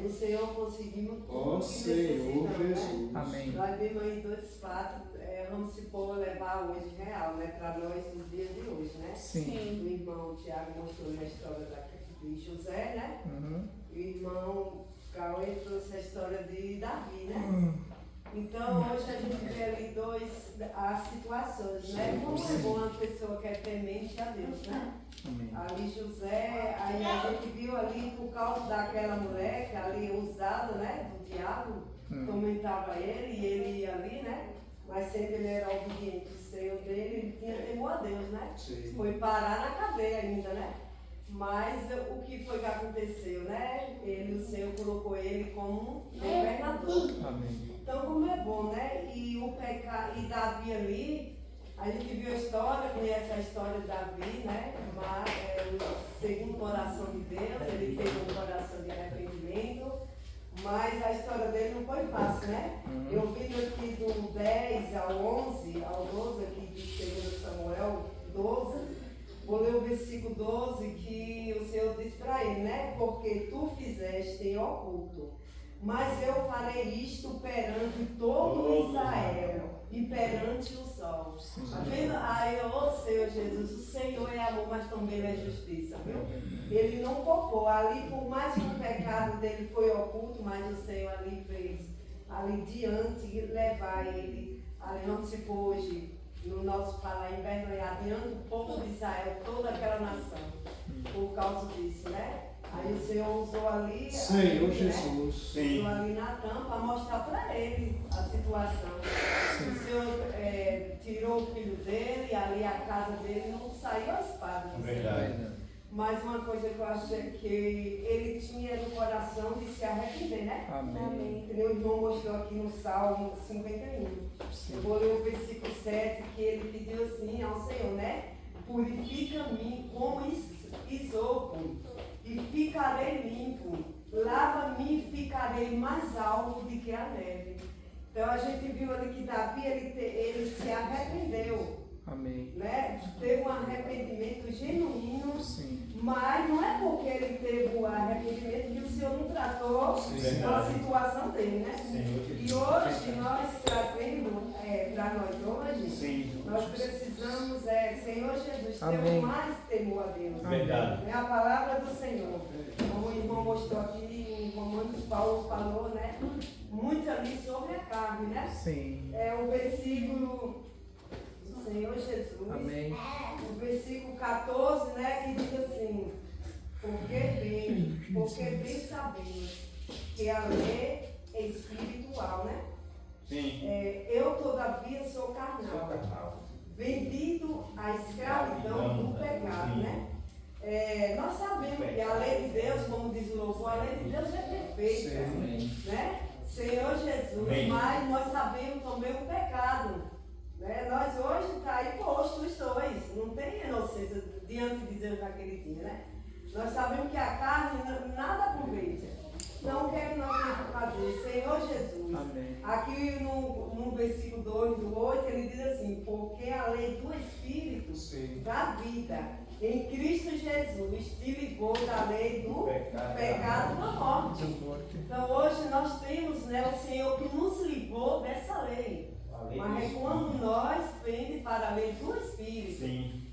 No Senhor conseguimos tudo Ó que Senhor necessitamos, Jesus. né? Amém. Nós vimos aí 2,4, vamos se pôr levar hoje real, né? Para nós nos dias de hoje, né? Sim. O irmão Tiago mostrou na história de José, né? O irmão Cauê trouxe a história de Davi, né? Então hoje a gente vê ali as situações, né? Como é bom uma pessoa que é temente a Deus, né? Ali José, aí a gente viu ali por causa daquela mulher que ali usada, né? Do diabo, comentava ele e ele ia ali, né? Mas sempre ele era obediente ao Senhor dele, ele tinha temor a Deus, né? Sim. Foi parar na cadeia ainda, né? Mas o que foi que aconteceu, né? O Senhor colocou ele como governador. Amém. Então, como é bom, né? E o pecado, e Davi ali, a gente viu a história, conhece a história de Davi, né? Mas, segundo o coração de Deus, ele teve um coração de arrependimento, mas a história dele não foi fácil, né? Eu vi aqui do 10 ao 11, ao 12 aqui de 2 Samuel 12, vou ler o versículo 12 que o Senhor diz para ele, né? Porque tu fizeste em oculto, mas eu farei isto perante todo Israel e perante o sol. Tá vendo? Aí, ô Senhor Jesus, o Senhor é amor, mas também Ele é justiça, viu? Ele não poupou. Ali, por mais que o pecado dele foi oculto, mas o Senhor ali fez, ali diante, levar ele, ali não se pôde, no nosso falar, envergonhar diante do povo de Israel, toda aquela nação, por causa disso, né? Aí o Senhor usou ali, Senhor ali, Jesus, né? Usou ali Natan para mostrar para ele a situação. O Senhor tirou o filho dele e ali a casa dele não saiu a espada. Verdade. Mas uma coisa que eu acho é que ele tinha no coração de se arrepender, né? Amém. Que meu irmão mostrou aqui no Salmo 51. Eu vou ler o versículo 7, que ele pediu assim ao Senhor, né? Purifica-me como isopo e ficarei limpo. Lava-me e ficarei mais alvo do que a neve. Então a gente viu ali que Davi, ele se arrependeu. Amém. Né? Teve um arrependimento genuíno, Sim. mas não é porque ele teve o arrependimento que o Senhor não tratou a situação dele, né? E hoje nós trazendo para nós hoje, nós precisamos, Senhor Jesus, ter mais temor a Deus. Verdade. É a palavra do Senhor. Como o irmão mostrou aqui em Romanos, Paulo falou, né? Muito ali sobre a carne, né? Sim. É o versículo do Senhor Jesus. Amém. O versículo 14, né? Que diz assim: porque bem sabemos que a lei é espiritual, né? Sim. Eu, todavia, sou carnal, vendido à escravidão do pecado, né? Nós sabemos que a lei de Deus, como diz o louvor, a lei de Deus é perfeita, né? Senhor Jesus, mas nós sabemos também o pecado, né? Nós hoje está aí posto os dois, não tem inocência diante de Deus naquele dia, né? Nós sabemos que a carne nada aproveita. Então, o que é que nós temos que fazer? Senhor Jesus, aqui no versículo 2 do 8, ele diz assim: porque a lei do Espírito da vida em Cristo Jesus te livrou da lei do pecado da morte. Então, hoje nós temos, né, o Senhor que nos livrou dessa lei. Mas é quando nós pendemos para a lei do Espírito,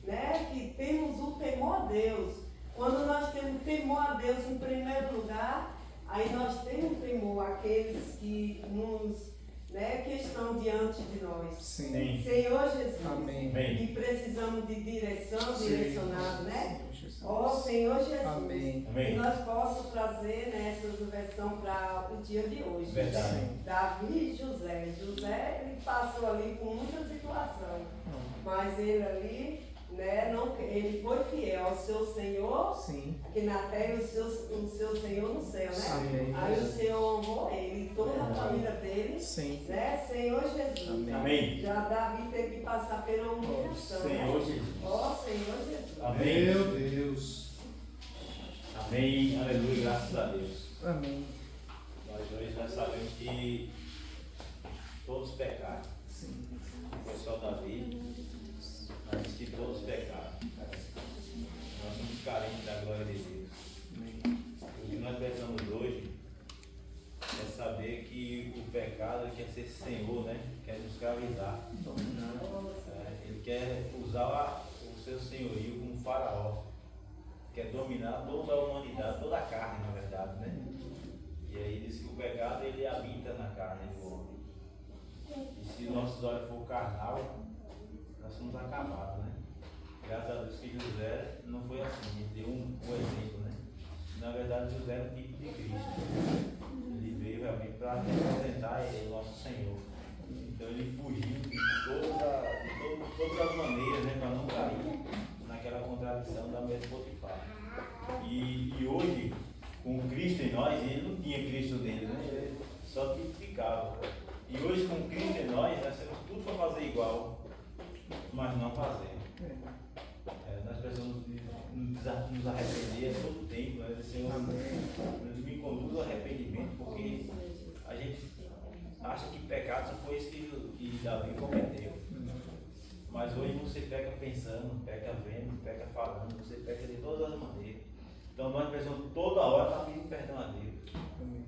né, que temos o temor a Deus. Quando nós temos temor a Deus em primeiro lugar, aí nós temos temor àqueles que nos, né, que estão diante de nós. Sim. Senhor Jesus. Amém. E precisamos de direção, direcionado, né? Ó Senhor Jesus. Amém. Que nós possamos trazer, né, essa versão para o dia de hoje. Verdade. Davi e José. José, ele passou ali por muita situação. Mas ele ali, né, ele foi fiel ao seu Senhor, aqui na terra, e o seu Senhor no céu, né? Amém. Aí o Senhor honrou ele e toda a família dele, né? Senhor Jesus. Amém. Já Davi teve que passar pela humilhação, Senhor né? Jesus. Ó Senhor Jesus. Amém. Meu Deus. Amém. Aleluia. Graças a Deus. Amém. Nós sabemos que todos pecaram. Foi só Davi. Mas que todos pecaram. Nós somos carentes da glória de Deus. O que nós precisamos hoje é saber que o pecado quer ser senhor, né? Quer nos escravizar. Ele quer usar o seu senhorio como faraó. Quer dominar toda a humanidade, toda a carne, na verdade, né? E aí diz que o pecado ele habita na carne do homem. E se o nosso olhos for carnal, nós somos acabados, né? Graças a Deus que José não foi assim, ele deu um exemplo, né? Na verdade, José era o tipo de Cristo. Ele veio realmente para representar o nosso Senhor. Então ele fugiu de todas as maneiras, né? Para não cair naquela contradição da mulher de Potifar. E hoje, com Cristo em nós, ele não tinha Cristo dele, né? Ele só tipificava. E hoje, com Cristo em nós temos tudo para fazer igual, mas não fazemos. Nós precisamos nos arrepender a todo tempo, né? Senhor, me conduz ao arrependimento, porque a gente acha que pecado só foi isso que Davi cometeu. Mas hoje você peca pensando, peca vendo, peca falando, você peca de todas as maneiras. Então nós precisamos toda hora estar pedindo perdão a Deus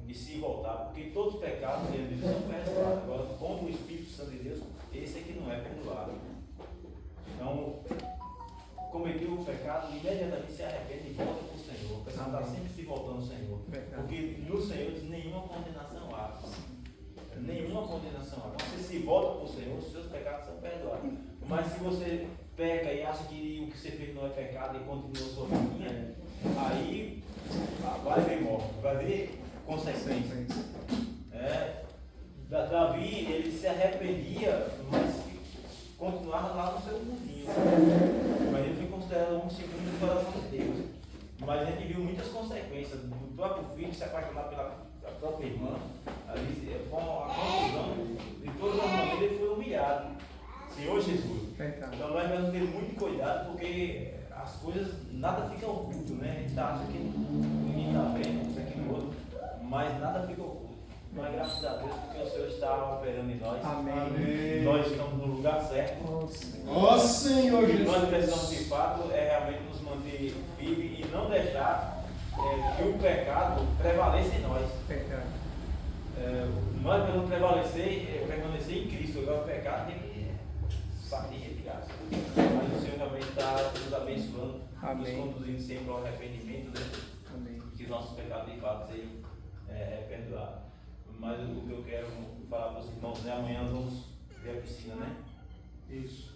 e se voltar, porque todos os pecados de Deus são perdoados. Agora, contra o Espírito Santo de Deus, esse é que não é perdoado. Então, cometeu o pecado, imediatamente se arrepende e volta para o Senhor. O pessoal está sempre se voltando ao Senhor. Porque no Senhor diz nenhuma condenação há. Nenhuma condenação há. Quando você se volta para o Senhor, os seus pecados são perdoados. Mas se você peca e acha que o que você fez não é pecado e continua sua vidinha, aí vai ver morte, vai ver consequências. Davi, ele se arrependia, mas continuava lá no seu mundinho. Mas ele foi considerado um segundo do coração de Deus. Mas a gente viu muitas consequências do próprio filho se apaixonar pela própria irmã. Ali, com a conclusão, de todas as maneiras, ele foi humilhado. Senhor Jesus. Então nós devemos ter muito cuidado, porque as coisas, nada fica oculto, né? A gente acha que ninguém está vendo, isso aqui no outro, mas nada fica oculto. Mas graças a Deus, porque o Senhor está operando em nós. Amém. Nós estamos no lugar certo. Ó Senhor Jesus. Nós precisamos de fato realmente nos manter firmes e não deixar que o pecado prevaleça em nós. Nós precisamos permanecer em Cristo. Agora o pecado tem que partir e retirar. Mas o Senhor realmente está nos abençoando, nos conduzindo sempre ao arrependimento, né? Amém. Que nossos pecados de fato sejam perdoados. Mas o que eu quero falar para os irmãos, né? Amanhã nós vamos ver a piscina, né? Isso.